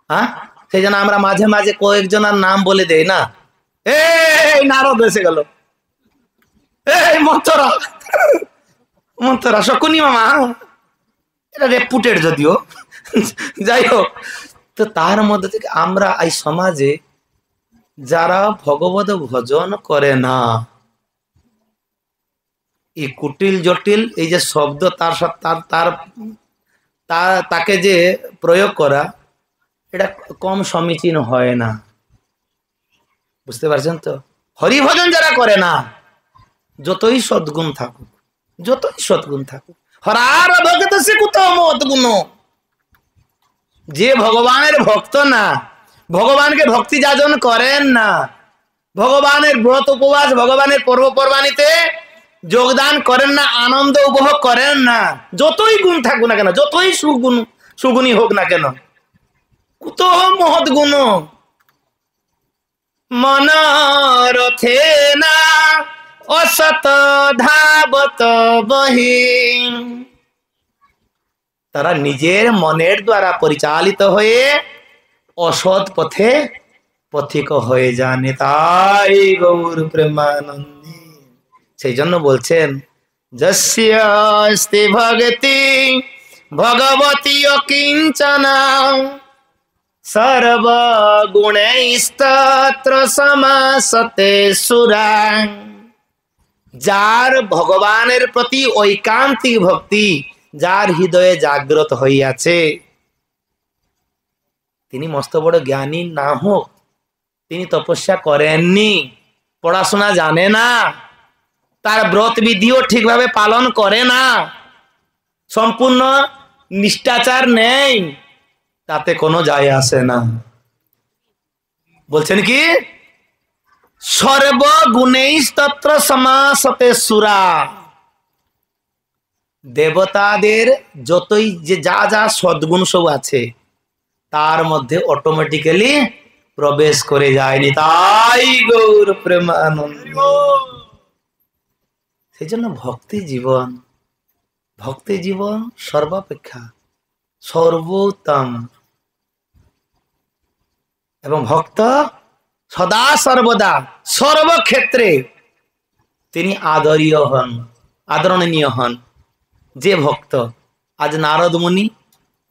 Speaker 1: হ্যাঁ, সেই জন্য আমরা মাঝে মাঝে কয়েকজনের নাম বলে দেই না, এই নারদ এসে গেল, এই মন্তরা, মন্তরা, শকুনি মামা, এটা রেপুটেড যদিও, যাই হোক। তো তার মধ্যে থেকে আমরা এই সমাজে যারা ভগবত ভজন করে না, এই কুটিল জটিল এই যে শব্দ তার তার তাকে যে প্রয়োগ করা, এটা কম সমীচীন হয় না, বুঝতে পারছেন তো। হরিভজন যারা করে না, যতই সদ্গুণ থাকুক, যতই সদ্গুণ থাকুক, হরার ভক্ত সে কোথাও মত গুণ, যে ভগবানের ভক্ত না, ভগবানকে ভক্তি যাজন করেন না, ভগবানের ব্রত উপবাস, ভগবানের পর্বপর্বাণীতে যোগদান করেন না, আনন্দ উপভোগ করেন না, যতই গুণ থাকুক না কেন, যতই সুগুণী হোক না কেন, কুতঃ মহৎ গুণ মনরথে না অসত ধাবত বহি। তারা নিজের মনের দ্বারা পরিচালিত হয়ে অসৎ পথে পথিক হয়ে যান। তাই গৌর প্রেমানন্দে সেই জন্য বলছেন, যস্যাস্তি ভগতি ভগবতী অকিঞ্চনা সর্বগুণৈস্তত্র সমাসতে সুরা। যার ভগবানের প্রতি ঐকান্তিক ভক্তি যার হৃদয়ে জাগ্রত হইয়াছে, তিনি মস্ত বড় জ্ঞানী না হোক, তিনি তপস্যা করেননি, পড়াশোনা জানে না, তার ব্রত বিধিও ঠিকভাবে পালন করে না, সম্পূর্ণ নিষ্ঠাচার নেই, তাতে কোনো যায় আসে না। বলছেন কি, সর্বগুণৈস্তত্র সমাসতে সুরা। দেবতাদের যতই যে যা যা সদ্গুণ সব আছে তার মধ্যে অটোমেটিক্যালি প্রবেশ করে যায়নি। তাই গৌর প্রেমানন্দ। সেই জন্য ভক্তি জীবন, ভক্তি জীবন সর্বাপেক্ষা সর্বোত্তম, এবং ভক্ত সদা সর্বদা সর্বক্ষেত্রে তিনি আদরীয় হন, আদরণীয় হন। যে ভক্ত, আজ নারদ মুনি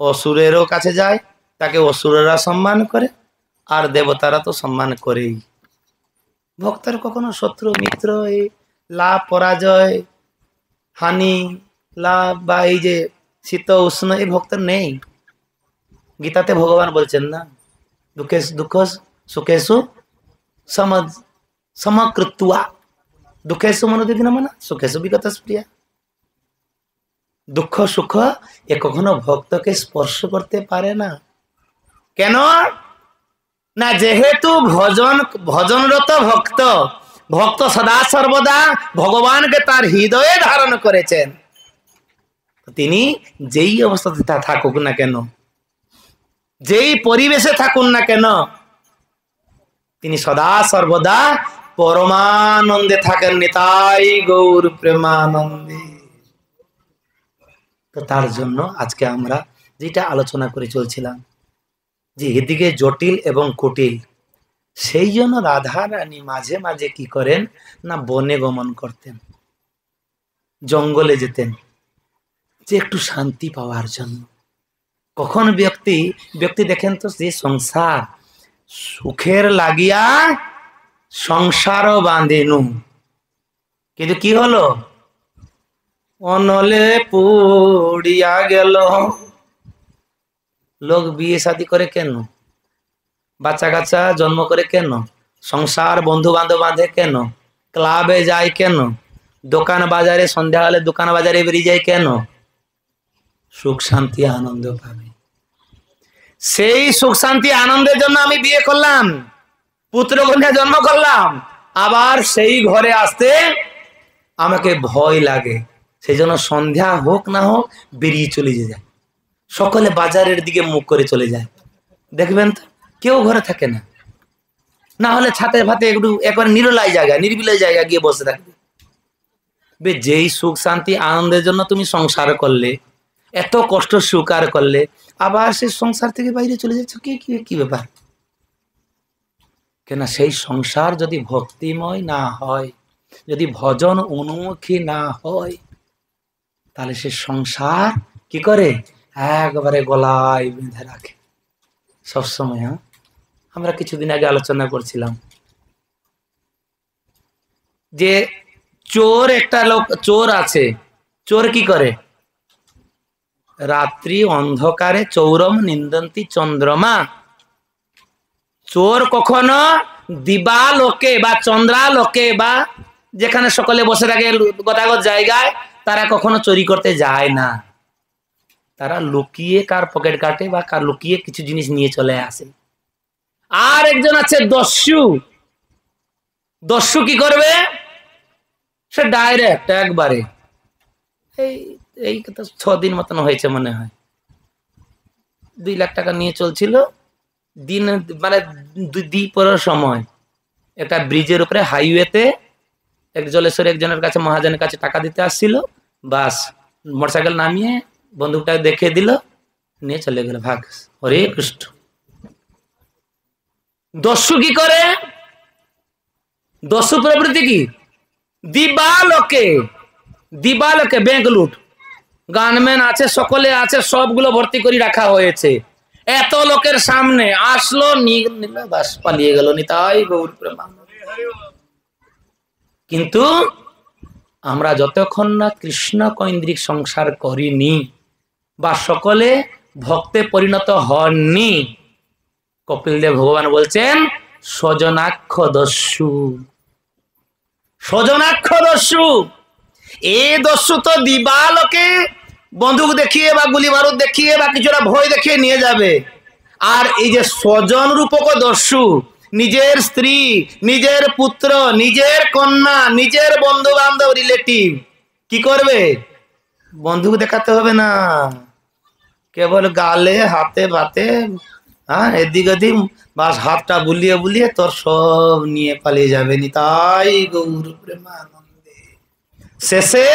Speaker 1: অসুরেরও কাছে যায়, তাকে অসুরেরা সম্মান করে, আর দেবতারা তো সম্মান করেই। ভক্তের কখনো শত্রু মিত্র, এই লাভ পরাজয়, হানি লাভ বা এই যে শীত উষ্ণ, এই ভক্তের নেই। গীতাতে ভগবান বলছেন না, দুঃখ সুখেশু সমকৃত্বা, দুঃখেশু মনোদিগ্ন মনা সুখেশু বিগত স্প্রিয়া। দুঃখ সুখ এ কখনো ভক্তকে স্পর্শ করতে পারে না। কেন না? যেহেতু ভজনরত ভক্ত, ভক্ত সদা সর্বদা ভগবানকে তার হৃদয়ে ধারণ করেছেন। তিনি যেই অবস্থাতে থাকুক না কেন, যেই পরিবেশে থাকুন না কেন, তিনি সদা সর্বদা পরমানন্দে থাকেন। নিতাই গৌর প্রেমানন্দে। তো তার জন্য আজকে আমরা যেটা আলোচনা করে চলছিলাম যে এদিকে জটিল এবং কুটিল, সেই জন্য রাধা রানী মাঝে মাঝে কি করেন না বনে গমন করতেন, জঙ্গলে যেতেন, যে একটু শান্তি পাওয়ার জন্য। কখন ব্যক্তি দেখেন তো, যে সংসার সুখের লাগিয়া সংসারও বাঁধেনু, কিন্তু কি হলো, অনলে পুড়িয়া গেল। লোক বিয়ে শাদী করে কেন, বাচ্চা কাচ্চা জন্ম করে কেন, সংসার বন্ধু বান্ধব বাঁধে কেন, ক্লাবে যায় কেন, দোকান বাজারে সন্ধ্যা হলে দোকান বাজারে বেরিয়ে যায় কেন? সুখ শান্তি আনন্দ পাবে। সেই সুখ শান্তি আনন্দের জন্য আমি বিয়ে করলাম, পুত্র কন্যা জন্ম করলাম, আবার সেই ঘরে আসতে আমাকে ভয় লাগে। সেই জন্য সন্ধ্যা হোক না হোক বেরিয়ে চলে যায়, সকলে বাজারের দিকে মুখ করে চলে যায়। দেখবেন তো কেউ ঘরে থাকে না, না হলে ছাতে ফাতে একটু একবার নিরলাই জায়গা, নির্বিলাই জায়গা গিয়ে বসে থাকবে। যেই সুখ শান্তি আনন্দের জন্য তুমি সংসার করলে, এত কষ্ট স্বীকার করলে, আবার সেই সংসার থেকে বাইরে চলে যাচ্ছ, কি ব্যাপার? কেন সেই সংসার যদি ভক্তিময় না হয়, যদি ভজন অনুমুখী না হয়, তাহলে সে সংসার কি করে একবারে গলায় বেঁধে রাখে সবসময়। আমরা কিছুদিন আগে আলোচনা করছিলাম যে চোর, একটা লোক চোর আছে, চোর কি করে, রাত্রি অন্ধকারে চৌরম নিন্দন্তি চন্দ্রমা। চোর কখনো দিবালোকে বা চন্দ্রালোকে বা যেখানে সকলে বসে থাকে গতাগত জায়গায়, তারা কখনো চুরি করতে যায় না। তারা লুকিয়ে কার পকেট কাটে বা কার লুকিয়ে কিছু জিনিস নিয়ে চলে আসে। আর একজন আছে দস্যু। দস্যু কি করবে, সে ডাইরেক্ট একবারে এই 6 দিন মতন হয়েছে মনে হয়, 2 লাখ টাকা নিয়ে চলছিল, দিন মানে দ্বিপরের সময় একটা ব্রিজের উপরে হাইওয়েতে এক জলেশ্বরে একজনের কাছে মহাজনের কাছে টাকা দিতে আসছিল, বাস মোটরসাইকেল নামিয়ে বন্দুকটা দেখে দিল, নিয়ে চলে গেল, ভাগ। হরে কৃষ্ণ। দস্যু কি করে, দস্যু প্রবৃত্তি কি, দিবালোকে ব্যাংক লুট, গানম্যান আছে, সকলে আছে, সবগুলো ভর্তি করে রাখা হয়েছে, এত লোকের সামনে আসলো, নিল, বাস পালিয়ে গেল। নিতাই গৌর প্রেমানন্দে। কিন্তু আমরা যতক্ষণ না কৃষ্ণ কৈন্দ্রিক সংসার করিনি বা সকলে ভক্তে পরিণত হননি, কপিলদেব ভগবান বলছেন স্বজনাক্ষ দস্যু। স্বজনাক্ষ দস্যু, এ দস্যু তো দিবালোকে বন্দুক দেখিয়ে বা গুলি বারুদ দেখিয়ে বা কিছুটা ভয় দেখিয়ে নিয়ে যাবে। আর এই যে স্বজন রূপক দস্যু, নিজের স্ত্রী, নিজের পুত্র, নিজের কন্যা, নিজের বন্ধু বান্ধব রিলেটিভ কি করবে, বন্দুক দেখাতে হবে না, কেবল গালে হাতে বাতে এদিক ওদিক বাস হাতটা বুলিয়ে বুলিয়ে তোর সব নিয়ে পালিয়ে যাবে। নিতাই গৌর প্রেমানন্দে। শেষে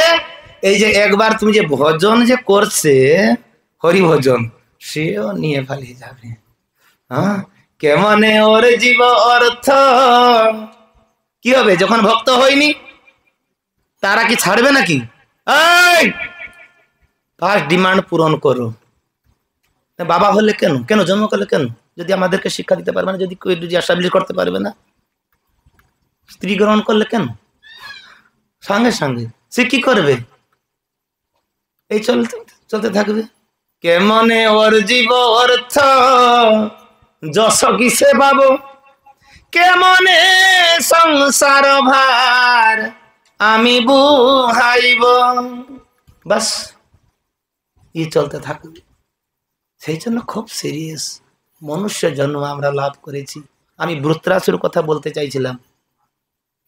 Speaker 1: এই যে একবার তুমি যে ভজন যে করছে, হরি ভজন, সেও নিয়ে পালিয়ে যাবে। কেমনে ওর জীব অর্থ, কি হবে যখন ভক্ত হয়নি, তারা কি ছাড়বে নাকি? ফার্স্ট ডিমান্ড পূরণ করো। বাবা হলে কেন জন্ম করলে কেন, যদি আমাদেরকে শিক্ষা দিতে পারবে না, যদি এস্টাবলিশ করতে পারবে না, স্ত্রী গ্রহণ করলে কেন, সঙ্গে সঙ্গে সে কি করবে, এই চলতে থাকবে। কেমনে ওর জীব অর্থ যশ কিসে পাবো, কেমনে সংসার ভার আমি বুহাইব। বাস চলতে থাকবে। সেই জন্য খুব সিরিয়াস মনুষ্য জন্ম আমরা লাভ করেছি। আমি বৃত্রাসুর কথা বলতে চাইছিলাম।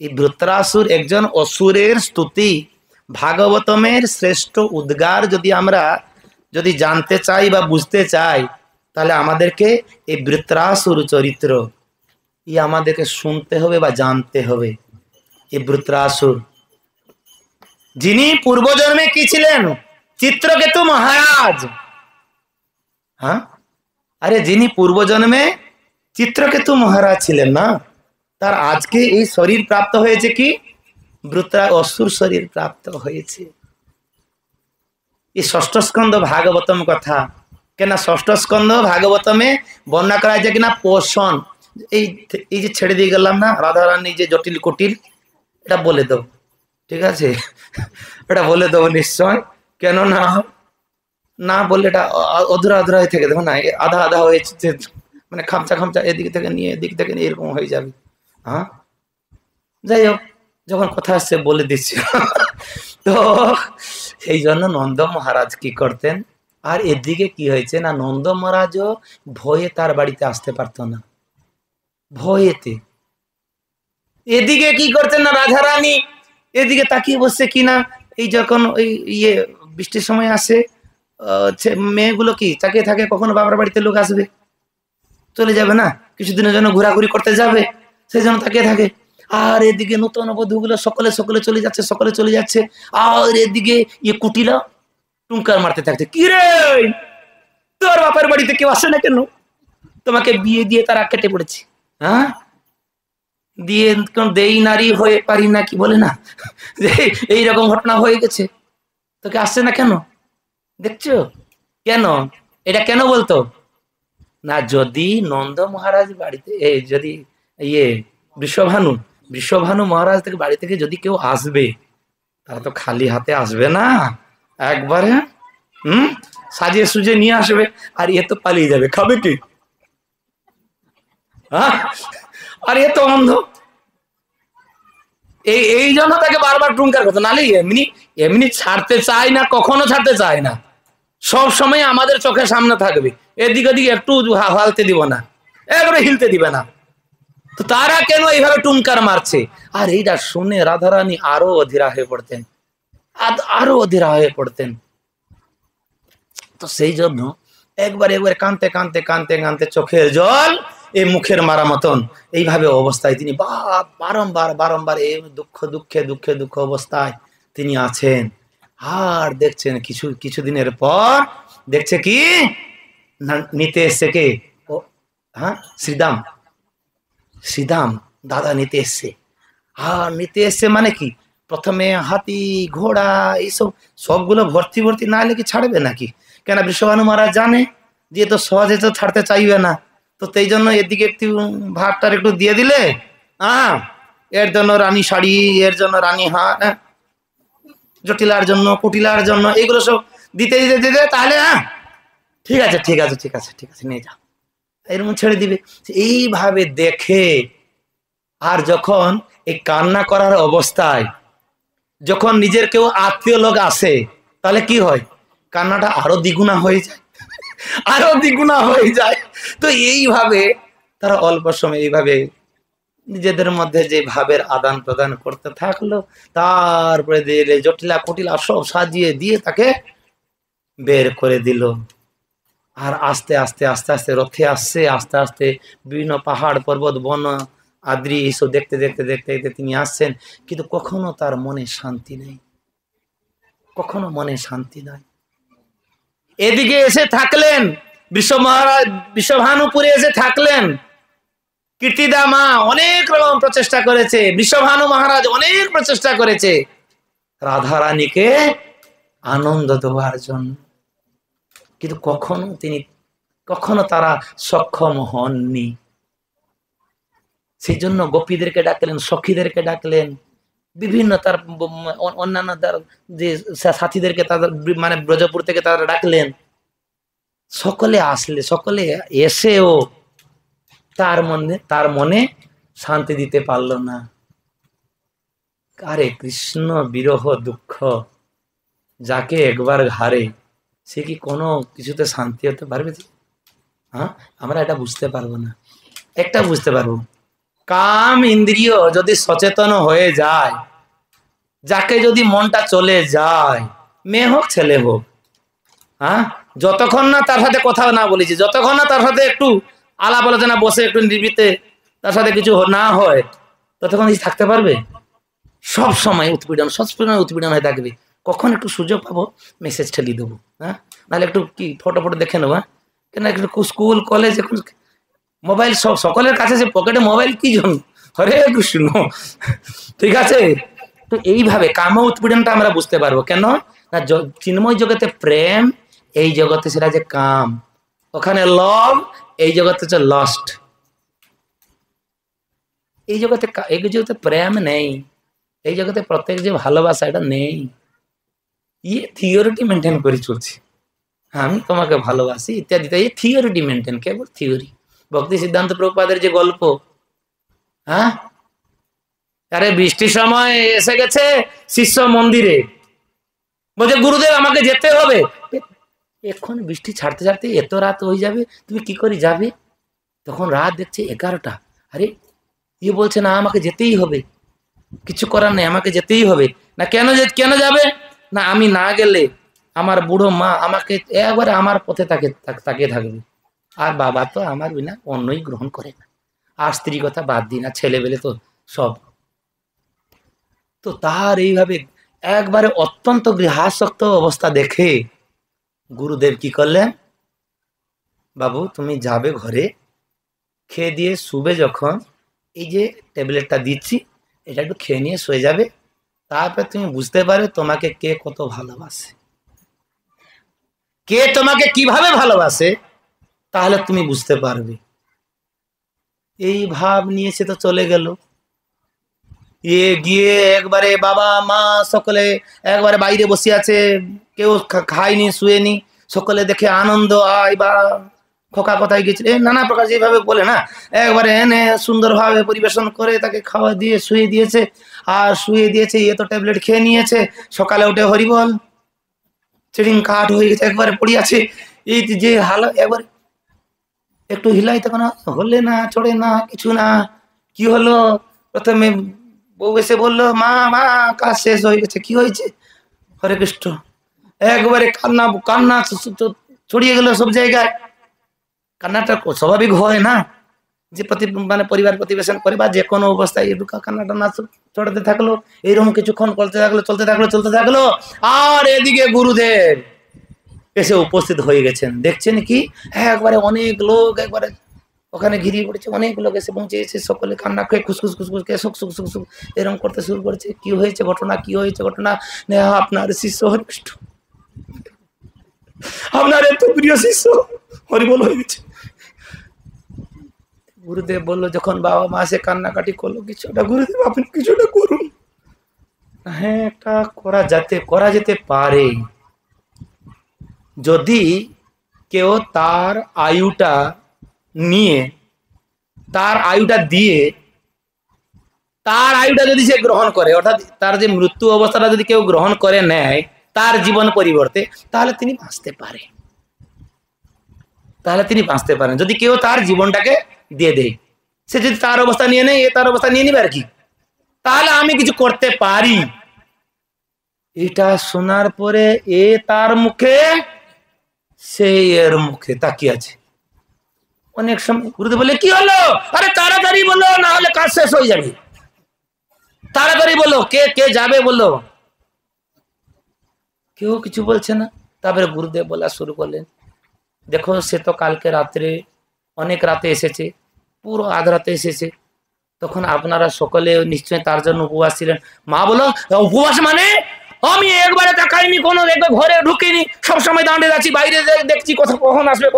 Speaker 1: এই বৃত্রাসুর একজন অসুরের স্তুতি, ভাগবতমের শ্রেষ্ঠ উদ্গার যদি জানতে চাই বা বুঝতে চাই, তাহলে আমাদেরকে এই বৃত্রাসুর চরিত্র আমাদেরকে শুনতে হবে বা জানতে হবে। এই বৃত্রাসুর যিনি পূর্বজন্মে কি ছিলেন? চিত্রকেতু মহারাজ। হ্যাঁ, আরে যিনি পূর্বজন্মে চিত্রকেতু মহারাজ ছিলেন না, তার আজকে এই শরীর প্রাপ্ত হয়েছে কি? অসুর শরীর প্রাপ্ত হয়েছে। এই ষষ্ঠ স্কন্ধ ভাগবতম কথা, কেন ষষ্ঠ স্কন্ধ ভাগবতমে বর্ণনা করা হয়েছে কিনা পোষণ। এই যে ছেড়ে দিয়ে গেলাম না রাধারানী যে জটিল কুটিল, এটা বলে দেবো, ঠিক আছে? এটা বলে দেবো নিশ্চয়, কেন না বললে এটা অধুরা অধুরা হয়ে থেকে দেবো না, আধা আধা হয়েছে, মানে খামচা খামচা এদিক থেকে নিয়ে এদিক থেকে নিয়ে এরকম হয়ে যাবে। হ্যাঁ, যাই হোক, যখন কথা আসছে বলে দিচ্ছি। তো সেই জন্য নন্দ মহারাজ কি করতেন, আর এদিকে কি হয়েছে না, নন্দ মহারাজও ভয়ে তার বাড়িতে আসতে পারতো না, ভয়েতে। এদিকে কি করতেন না, রাধারানী এদিকে তাকিয়ে বসছে কিনা, এই যখন ওই বৃষ্টির সময় আসে, মেয়েগুলো কি তাকিয়ে থাকে কখনো বাবার বাড়িতে লোক আসবে, চলে যাবে না, কিছুদিনের জন্য ঘোরাঘুরি করতে যাবে, সেই জন্য তাকিয়ে থাকে। আর এদিকে নতুন বধূগুলো সকলে সকলে চলে যাচ্ছে, সকলে চলে যাচ্ছে। আর এদিকে কুটিলা টুঙ্কার মারতে থাকছে, কি রে তোর বাপের বাড়িতে কেউ আসে না কেন? তোমাকে বিয়ে দিয়ে তারা কেটে পড়েছে। হ্যাঁ, দিয়ে দেই নারী হয়ে পারি না, কি বলে না, এইরকম ঘটনা হয়ে গেছে, তোকে আসছে না কেন? দেখছো কেন? এটা কেন বলতো না, যদি নন্দ মহারাজ বাড়িতে যদি বৃষভানু মহারাজ থেকে বাড়ি থেকে যদি কেউ আসবে, তারা তো খালি হাতে আসবে না, একবারে সাজিয়ে সুজিয়ে নিয়ে আসবে। আর এ তো পালিয়ে যাবে, খাবে কি? হ্যাঁ, আর এ তো অন্ধ, এই জন্য তাকে বারবার টুঙ্কার কথা, নালে এমনি এমনি ছাড়তে চায় না, কখনো ছাড়তে চায় না, সব সময় আমাদের চোখের সামনে থাকবে, এদিক ওদিক একটু হালতে দিব না, একবারে হিলতে দিবে না। তো তারা কেন এইভাবে টুঙ্কার মারছে? আর এইটা শুনে রাধারানী আরো অধীরা হয়ে পড়তেন, আরো অধীরা হয়ে পড়তেন। তো সেই জন্য একবার কানতে কানতে কানতে কানতে চোখের জল এই মুখের মারা মতন এইভাবে অবস্থায় তিনি বারংবার বারংবার এই দুঃখে অবস্থায় তিনি আছেন। আর দেখছেন কিছুদিনের পর দেখছে কি নিতে এসছে কে? হ্যাঁ, শ্রীদাম দাদা নিতে এসছে। আর নিতে এসছে মানে কি, প্রথমে হাতি ঘোড়া এইসব সবগুলো ভর্তি ভর্তি না হলে কি ছাড়বে নাকি? কেন বৃষভানু মহারাজ জানে যে তো সহজে তো ছাড়তে চাইবে না, তো সেই জন্য এদিকে একটু ভাতটার একটু দিয়ে দিলে, এর জন্য রানী শাড়ি, এর জন্য রানী হার, জটিলার জন্য কুটিলার জন্য এগুলো সব দিতে দিতে দিতে, তাহলে ঠিক আছে ঠিক আছে ঠিক আছে ঠিক আছে নিয়ে যা, এরকম ছেড়ে দিবে। এইভাবে দেখে, আর যখন এই কান্না করার অবস্থায় যখন নিজের কেউ আত্মীয় লোক আসে, তাহলে কি হয়, কান্নাটা আরো দ্বিগুণা হয়ে যায়, আরো দ্বিগুণা হয়ে যায়। তো এইভাবে তারা অল্প সময় এইভাবে নিজেদের মধ্যে যে ভাবের আদান প্রদান করতে থাকলো, তারপরে জটিলা কুটিলা সব সাজিয়ে দিয়ে তাকে বের করে দিল। আর আস্তে আস্তে আস্তে আস্তে রথে আসছে, আস্তে আস্তে বিভিন্ন পাহাড় পর্বত বন আদ্রি এইসব দেখতে দেখতে দেখতে দেখতে তিনি আসছেন, কিন্তু কখনো তার মনে শান্তি নেই, কখনো মনে শান্তি নাই। এদিকে এসে থাকলেন বৃষভানুপুরে এসে থাকলেন, কীর্তিদা মা অনেক রকম প্রচেষ্টা করেছে, বৃষভানু মহারাজ অনেক প্রচেষ্টা করেছে রাধারানীকে আনন্দ দেওয়ার জন্য, কিন্তু কখনো তারা সক্ষম হননি। সেই জন্য গোপীদেরকে ডাকলেন, সখীদেরকে ডাকলেন, বিভিন্ন তার অন্যান্য যে সাথীদেরকে তাদের মানে ব্রজপুর থেকে তারা ডাকলেন, সকলে আসলে, সকলে এসেও তার মনে শান্তি দিতে পারল না। আরে কৃষ্ণ বিরহ দুঃখ যাকে একবার ঘাড়ে, সে কি কোনো কিছুতে শান্তি হতে পারবে? হ্যাঁ, আমরা এটা বুঝতে পারবো না। একটা বুঝতে পারবো, কাম ইন্দ্রিয় যদি সচেতন হয়ে যায়, যাকে যদি মনটা চলে যায়, মেয়ে হোক ছেলে হোক, হ্যাঁ, যতক্ষণ না তার সাথে কথা না বলেছি, যতক্ষণ না তার সাথে একটু আলাপ আলোচনা বসে একটু নির্বিতে তার সাথে কিছু না হয়, ততক্ষণ থাকতে পারবে? সব সময় উৎপীড়ন, সবসময় উৎপীড়ন হয়ে থাকবে। কখন একটু সুযোগ পাবো মেসেজ ঠেলিয়ে দেবো, হ্যাঁ, নাহলে একটু কি ফটো ফটো দেখে নেবো, কেন একটু স্কুল কলেজ এখন মোবাইল সব সকলের কাছে, যে পকেটে মোবাইল কি জন্য, হরে কৃষ্ণ, ঠিক আছে। তো এইভাবে কাম উৎপীড়নটা আমরা বুঝতে পারবো কেন না, চিন্ময় জগতে প্রেম, এই জগতে সেটা যে কাম, ওখানে লভ, এই জগতে হচ্ছে লস্ট। এই জগতে প্রেম নেই, এই জগতে প্রত্যেক যে ভালোবাসা এটা নেই। ইয়ে থিওরিটি মেনটেন করে চলছে, আমি তোমাকে ভালোবাসি ইত্যাদি, এই থিওরিটি মেনটেন, কেবল থিওরি। ভক্তি সিদ্ধান্ত প্রভুপাদের যে গল্প, হ্যাঁ, আরে বৃষ্টির সময় এসে গেছে শিষ্য মন্দিরে, বলছে গুরুদেব আমাকে যেতে হবে। এখন বৃষ্টি ছাড়তে ছাড়তে এত রাত হয়ে যাবে, তুমি কি করে যাবে? তখন রাত দেখছে 11টা। আরে ইয়ে বলছে না আমাকে যেতেই হবে, কিছু করার নেই, আমাকে যেতেই হবে। না কেন যাবে? না আমি না গেলে আমার বুড়ো মা আমাকে একবারে আমার পথে তাকিয়ে থাকবে, আর বাবা তো আমার বিনা অন্যই গ্রহণ করে না, আর স্ত্রী কথা বাদ দিই না, ছেলেবেলে তো সব। তো তার এইভাবে একবারে অত্যন্ত গৃহাসক্ত অবস্থা দেখে গুরুদেব কি করলেন, বাবু তুমি যাবে ঘরে, খেয়ে দিয়ে শুবে যখন, এই যে ট্যাবলেটটা দিচ্ছি এটা একটু খেয়ে নিয়ে শুয়ে যাবে, তারপর তুমি বুঝতে পারবে তোমাকে কে কত ভালোবাসে, কে তোমাকে কিভাবে ভালোবাসে, তাহলে তুমি বুঝতে পারবে। এই ভাব নিয়েছে তো চলে গেল। গিয়ে একবারে বাবা মা সকলে একবারে বাইরে বসে আছে, কেউ খায়নি শুয়েনি, সকলে দেখে আনন্দ, আয় বা খোকা কোথায় গেছিল, নানা প্রকার যেভাবে বলে না, একবারে এনে সুন্দরভাবে পরিবেশন করে তাকে খাওয়া দিয়ে শুয়ে দিয়েছে। আর শুয়ে দিয়েছে, এ তো ট্যাবলেট খেয়ে নিয়েছে, সকালে উঠে হরিবল, চিড়িং কাঠ হয়ে গেছে, একবারে পড়ে আছে। এই যে হাল, একবার একটু হিলাই তখন হলে না, চড়ে না, কিছু না। কি হলো? প্রথমে বউ এসে বললো, মা মা কাজ শেষ হয়ে গেছে। কি হয়েছে? হরে কৃষ্ণ। একবারে কান্না কান্না ছড়িয়ে গেল সব জায়গায়। কান্নাটা স্বাভাবিক হয় না, যে মানে পরিবার প্রতিবেশন করে বা যে কোনো অবস্থায় কান্নাটা না চড়াতে থাকলো, এইরকম কিছুক্ষণ চলতে থাকলো। আর এদিকে গুরুদেব এসে উপস্থিত হয়ে গেছেন, দেখছেন কি একবারে অনেক লোক একবারে ওখানে ঘিরিয়ে পড়েছে, অনেক লোক এসে পৌঁছেছে, সকলে কান্না খেয়ে খুসখুস খেয়ে সুখ সুখ সুখ সুখ এরকম করতে শুরু করেছে। কি হয়েছে ঘটনা, কি হয়েছে ঘটনা? আপনার শিষ্য হরিষ্ঠ, আপনার এত প্রিয় শিষ্য হরিবল হয়ে গেছে। গুরুদেব বললো, যখন বাবা মা সে কান্নাকাটি করলো, কিছুটা গুরুদেব আপনি কিছুটা করুন। হ্যাঁ, একটা করা যেতে পারে, যদি কেউ তার আয়ুটা নিয়ে, তার আয়ুটা দিয়ে, তার আয়ুটা যদি সে গ্রহণ করে, অর্থাৎ তার যে মৃত্যু অবস্থাটা যদি কেউ গ্রহণ করে নেয় তার জীবন পরিবর্তে, তাহলে তিনি বাঁচতে পারেন। যদি কেউ তার জীবনটাকে দিয়ে দেয়, সে যদি তার অবস্থা নিয়ে নেয়, তার অবস্থা নিয়ে নিবে আর কি, তাহলে আমি কিছু করতে পারি। এটা শোনার পরে তার মুখে, সেই এর মুখে তাকিয়ে আছে। অনেক সময় গুরুদেব বলে, কি হলো? আরে তাড়াতাড়ি বলো, না হলে কাজ শেষ হয়ে যাবে, তাড়াতাড়ি বলো, কে কে যাবে বলো। কেউ কিছু বলছে না। তারপরে গুরুদেব বলা শুরু করলেন, দেখো সে তো কালকে রাত্রে অনেক রাতে এসেছে, পুরো আধ রাতে এসেছে, তখন আপনারা সকলে নিশ্চয়ই তার জন্য উপবাস ছিলেন। মা বলো, উপবাস মানে? আমি একবারে তাকাইনি, কোনো ঘরে ঢুকিনি, সবসময় দাঁড়িয়ে আছি, বাইরে দেখছি কখন আসবে।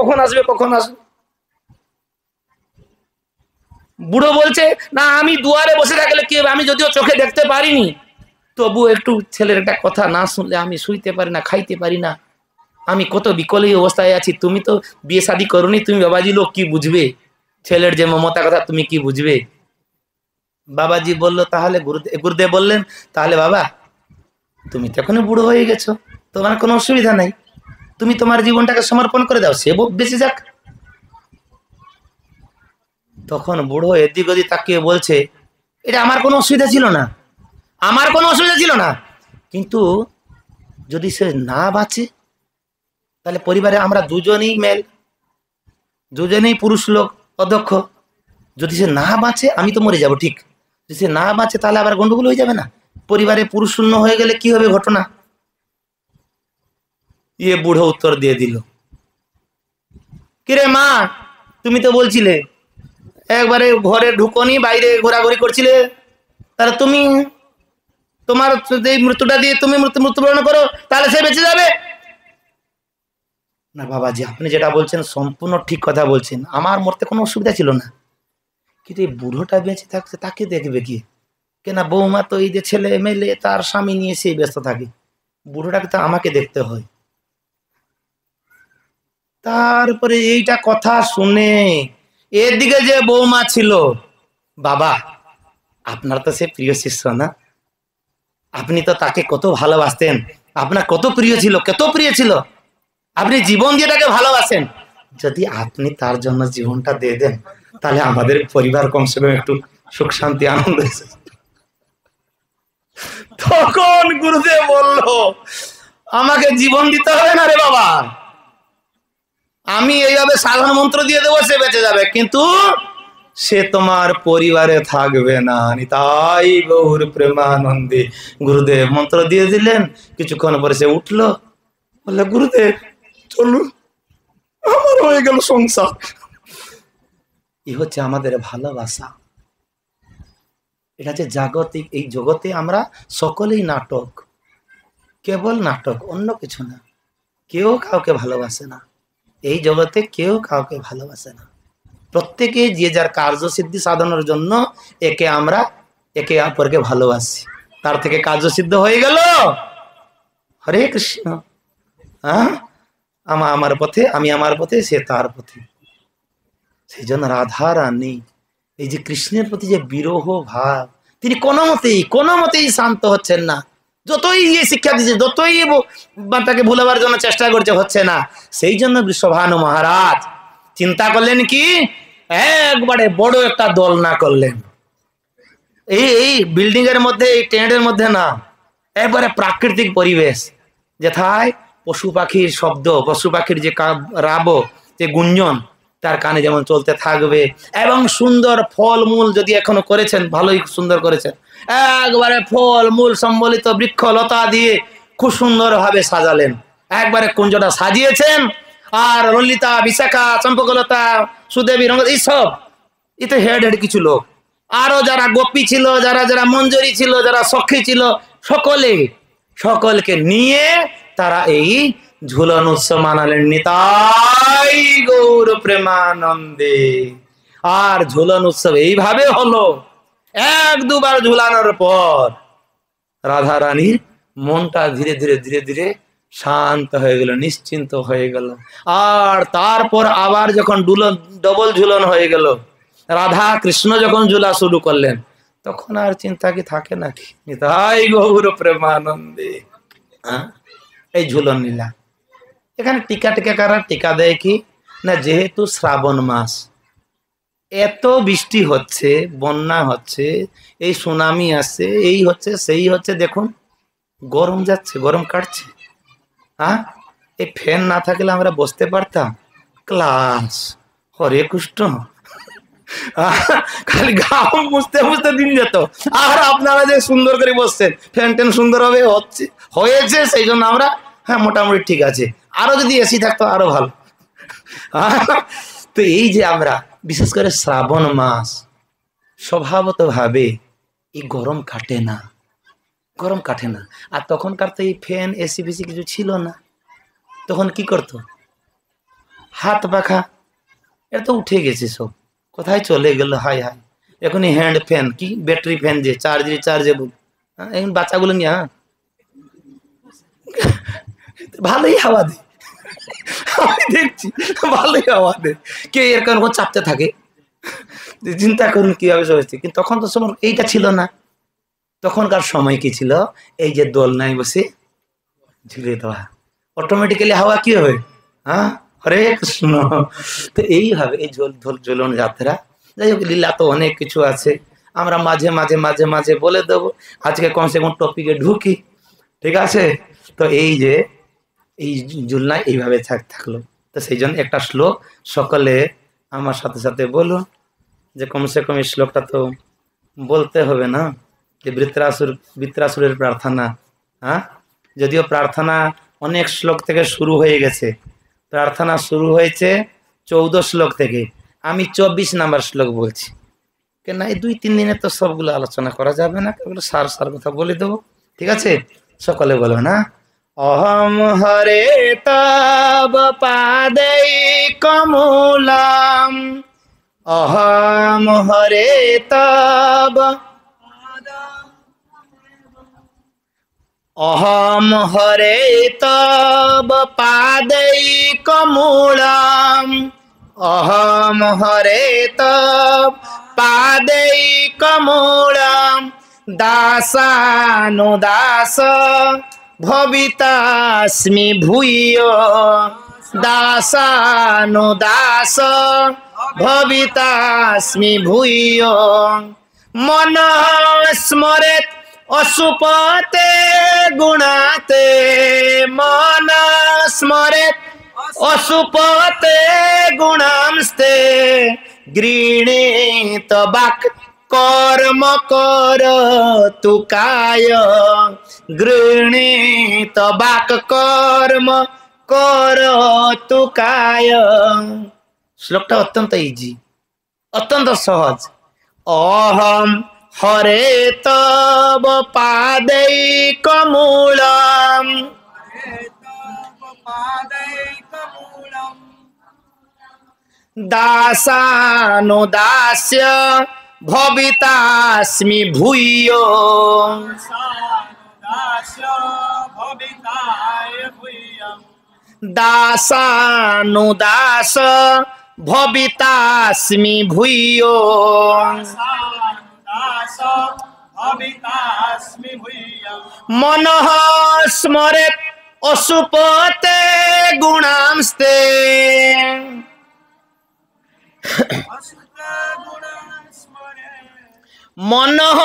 Speaker 1: বুড়ো বলছে, না আমি দুয়ারে বসে থাকলে কি হবে, আমি যদিও চোখে দেখতে পারিনি, তবু একটু ছেলের একটা কথা না শুনলে আমি শুইতে পারি না, খাইতে পারি না, আমি কত বিকল অবস্থায় আছি। তুমি তো বিয়ে শাদী করোনি, তুমি বাবাজি লোক কি বুঝবে, ছেলের যে মমতা কথা তুমি কি বুঝবে? বাবাজি বললো, তাহলে গুরুদেব বললেন, তাহলে বাবা তুমি তো এখনো বুড়ো হয়ে গেছো, তোমার কোনো অসুবিধা নাই, তুমি তোমার জীবনটাকে সমর্পণ করে দাও, সে বেঁচে যাক। তখন বুড়ো এদিক ওদিক তাকিয়ে বলছে, এটা আমার কোনো অসুবিধা ছিল না, আমার কোনো অসুবিধা ছিল না, কিন্তু যদি সে না বাঁচে তাহলে পরিবারে আমরা দুজনেই মেল, দুজনেই পুরুষ লোক অধ্যক্ষ, যদি সে না বাঁচে আমি তো মরে যাব, ঠিক, যদি সে না বাঁচে তাহলে আবার গন্ডগোল হয়ে যাবে না, পরিবারে পুরুষ শূন্য হয়ে গেলে কি হবে ঘটনা। ইয়ে বুড়ো উত্তর দিয়ে দিল, কিরে মা, তুমি তো বলছিলে একবারে ঘরে ঢুকনি, বাইরে ঘোরাঘুরি করছিলে, তাহলে তুমি তোমার এই মৃত্যুটা দিয়ে তুমি মৃত্যুবরণ করো, তাহলে সে বেঁচে যাবে না। বাবাজি, আপনি যেটা বলছেন সম্পূর্ণ ঠিক কথা বলছেন, আমার মরতে কোনো অসুবিধা ছিল না, কিন্তু এই বুড়োটা বেঁচে থাকছে তাকে দেখবে কি, কেনা বৌমা তো এই যে ছেলে মেলে তার স্বামী নিয়ে সেই ব্যস্ত থাকে, বুড়োটাকে তো আমাকে দেখতে হয়। তারপরে এইটা কথা শুনে এদিকে যে বৌমা ছিল, বাবা আপনার তো সে প্রিয় শিষ্য না, আপনি তো তাকে কত ভালোবাসতেন, আপনার কত প্রিয় ছিল, কত প্রিয় ছিল, আপনি জীবন দিয়ে তাকে ভালোবাসেন, যদি আপনি তার জন্য জীবনটা দিয়ে দেন তাহলে আমাদের পরিবার কমসে কম একটু সুখ শান্তি আনন্দ। তখন গুরুদেব বলল, আমাকে জীবন দিতে হবে না রে বাবা, আমি এইভাবে সাধারণ মন্ত্র দিয়ে দেবো, সে বেঁচে যাবে, কিন্তু সে তোমার পরিবারে থাকবে না। নিতাই গৌর প্রেমানন্দে। গুরুদেব মন্ত্র দিয়ে দিলেন, কিছুক্ষণ পরে সে উঠলো, বললো গুরুদেব চলুন, আমার হয়ে গেল সংসার। এই হচ্ছে আমাদের ভালোবাসা, এটা হচ্ছে জাগতিক। এই জগতে আমরা সকলেই নাটক, কেবল নাটক, অন্য কিছু না। কেউ কাউকে ভালোবাসে না, এই জগতে কেউ কাউকে ভালোবাসে না। প্রত্যেকে যে যার কার্যসিদ্ধি সাধনের জন্য একে অপরকে ভালোবাসি, তার থেকে কার্যসিদ্ধ হয়ে গেল। হরে কৃষ্ণ। হ্যাঁ, আমার পথে, আমি আমার পথে, সে তার পথে। সেই জন্য রাধা রানী এই যে কৃষ্ণের প্রতি যে বিরহ ভাব, তিনি কোনো মতেই শান্ত হচ্ছেন না, যতই ইয়ে শিক্ষা দিচ্ছে, যতই তাকে ভুলাবার জন্য চেষ্টা করছে, হচ্ছে না। সেই জন্য বৃষভানু মহারাজ চিন্তা করলেন কি, একবারে বড় একটা দোলনা করলেন, এই বিল্ডিং এর মধ্যে, এই টেন্টের মধ্যে না, একবারে প্রাকৃতিক পরিবেশ, যেথায় পশু পাখির শব্দ, পশু পাখির যে রাব, যে গুঞ্জন তার কানে যেমন চলতে থাকবে, এবং সুন্দর ফল মূল যদি এখনো করেছেন, ভালোই সুন্দর করেছেন, একবারে ফল মূল সম্বলিত বৃক্ষ লতা দিয়ে খুব সুন্দর ভাবে সাজালেন, একবারে কুঞ্জটা সাজিয়েছেন। আর ললিতা, বিশাখা, চম্পকলতা, সুদেবী, রঙ্গ, এইসব এতে হেড কিছু লোক, আরো যারা গোপী ছিল, যারা মঞ্জরি ছিল, যারা সখী ছিল, সকলকে নিয়ে তারা এই ঝুলন উৎসব মানালেন। নিতাই গৌর প্রেমানন্দে। আর ঝুলন উৎসব এইভাবে হলো, এক দুবার ঝুলানোর পর রাধা রানীর মনটা ধীরে ধীরে শান্ত হয়ে গেল, নিশ্চিন্ত হয়ে গেল। আর তারপর আবার যখন ডবল ঝুলন হয়ে গেল, রাধা কৃষ্ণ যখন ঝুলা শুরু করলেন, তখন আর চিন্তা কি থাকে নাকি? নিতাই গৌর প্রেমানন্দে। এই ঝুলন লীলা। এখানে টিকা কারা টিকা দেয় কি না, যেহেতু শ্রাবণ মাস, এত বৃষ্টি হচ্ছে, বন্যা হচ্ছে, এই সুনামি আসছে, এই হচ্ছে সেই হচ্ছে, দেখুন গরম যাচ্ছে, গরম কাটছে। হ্যাঁ, এই ফ্যান না থাকলে আমরা বসতে পারতাম, ক্লাস হরে কৃষ্ণ, খালি ঘাম মুছতে দিন যেত। আর আপনারা যে সুন্দর করে বসছেন, ফ্যান ট্যান সুন্দর ভাবে হয়েছে, সেই জন্য আমরা হ্যাঁ মোটামুটি ঠিক আছে, আরো যদি এসি থাকতো আরো ভালো। তো এই যে আমরা বিশেষ করে শ্রাবণ মাস, স্বভাবত ভাবে এই গরম কাটে না। আর তখনকার তো এই ফ্যান এসি বেসি কিছু ছিল না, তখন কি করতো, হাত পাখা, এটা তো উঠে গেছে সব, কোথায় চলে গেল। হাই এখন হ্যান্ড ফ্যান, কি ব্যাটারি ফ্যান, যে চার্জেবল, এখন বাচ্চাগুলো নিয়ে ভালোই হাওয়া দেয়, আমি দেখছি ভালোই হাওয়া দেয়, কে এর কারণ চাপতে থাকে, চিন্তা করুন কিভাবে হয়েছে। কিন্তু তখন তো সময় এইটা ছিল না, তখনকার সময় কি ছিল, এই যে দোলনায় বসে ঝুলে দেওয়া, অটোমেটিক্যালি হাওয়া কি হবে? হ্যাঁ, হরে কৃষ্ণ। তো এইভাবে এই ঝুলন যাত্রা, যাই হোক লীলা তো অনেক কিছু আছে, আমরা মাঝে মাঝে মাঝে মাঝে বলে দেবো। আজকে কমসে কম টপিকে ঢুকি, ঠিক আছে? তো এই যে এই ঝুলনা এইভাবে থাকলো। তো সেই জন্য একটা শ্লোক সকলে আমার সাথে সাথে বলুন, যে কমসে কম এই শ্লোকটা তো বলতে হবে না, যে বৃত্রাসুরের প্রার্থনা। হ্যাঁ, যদিও প্রার্থনা অনেক শ্লোক থেকে শুরু হয়ে গেছে, প্রার্থনা শুরু হয়েছে 14 শ্লোক থেকে, আমি 24 নাম্বার শ্লোক বলছি। কেন এই 2-3 দিনে তো সবগুলো আলোচনা করা যাবে না, এগুলো সার সার কথা বলে দেবো, ঠিক আছে? সকলে বলো না, অহম হরে তব পাদৈ কমলাম, অহম হরে তব, অহম হরে তব পাদৈ কমলাম, অহম হরে তব পাদৈ কমলাম, দাসানুদাস ভবিতাস্মি ভূয়, দাসানুদাস ভবিতাস্মি ভূয়, মনঃ স্মরেৎ অসুপতে গুণাতে, মনঃ স্মরেৎ অসুপতে গুণাংস্তে, গৃহীত বাক কর্ম কর তু কায়, গৃহীত বাক কর্ম কর তু কায়। শ্লোকটা অত্যন্ত ইজি, অত্যন্ত সহজ। অহম হরে তব পাদৈ কমলাম, দাসানুদাস্য ভবিতাস্মি ভূয়, দাসানুদাস ভবিতাস্মি ভূয়, মনঃ স্মরেৎ অসুপতে গুণাংস্তে, মনঃ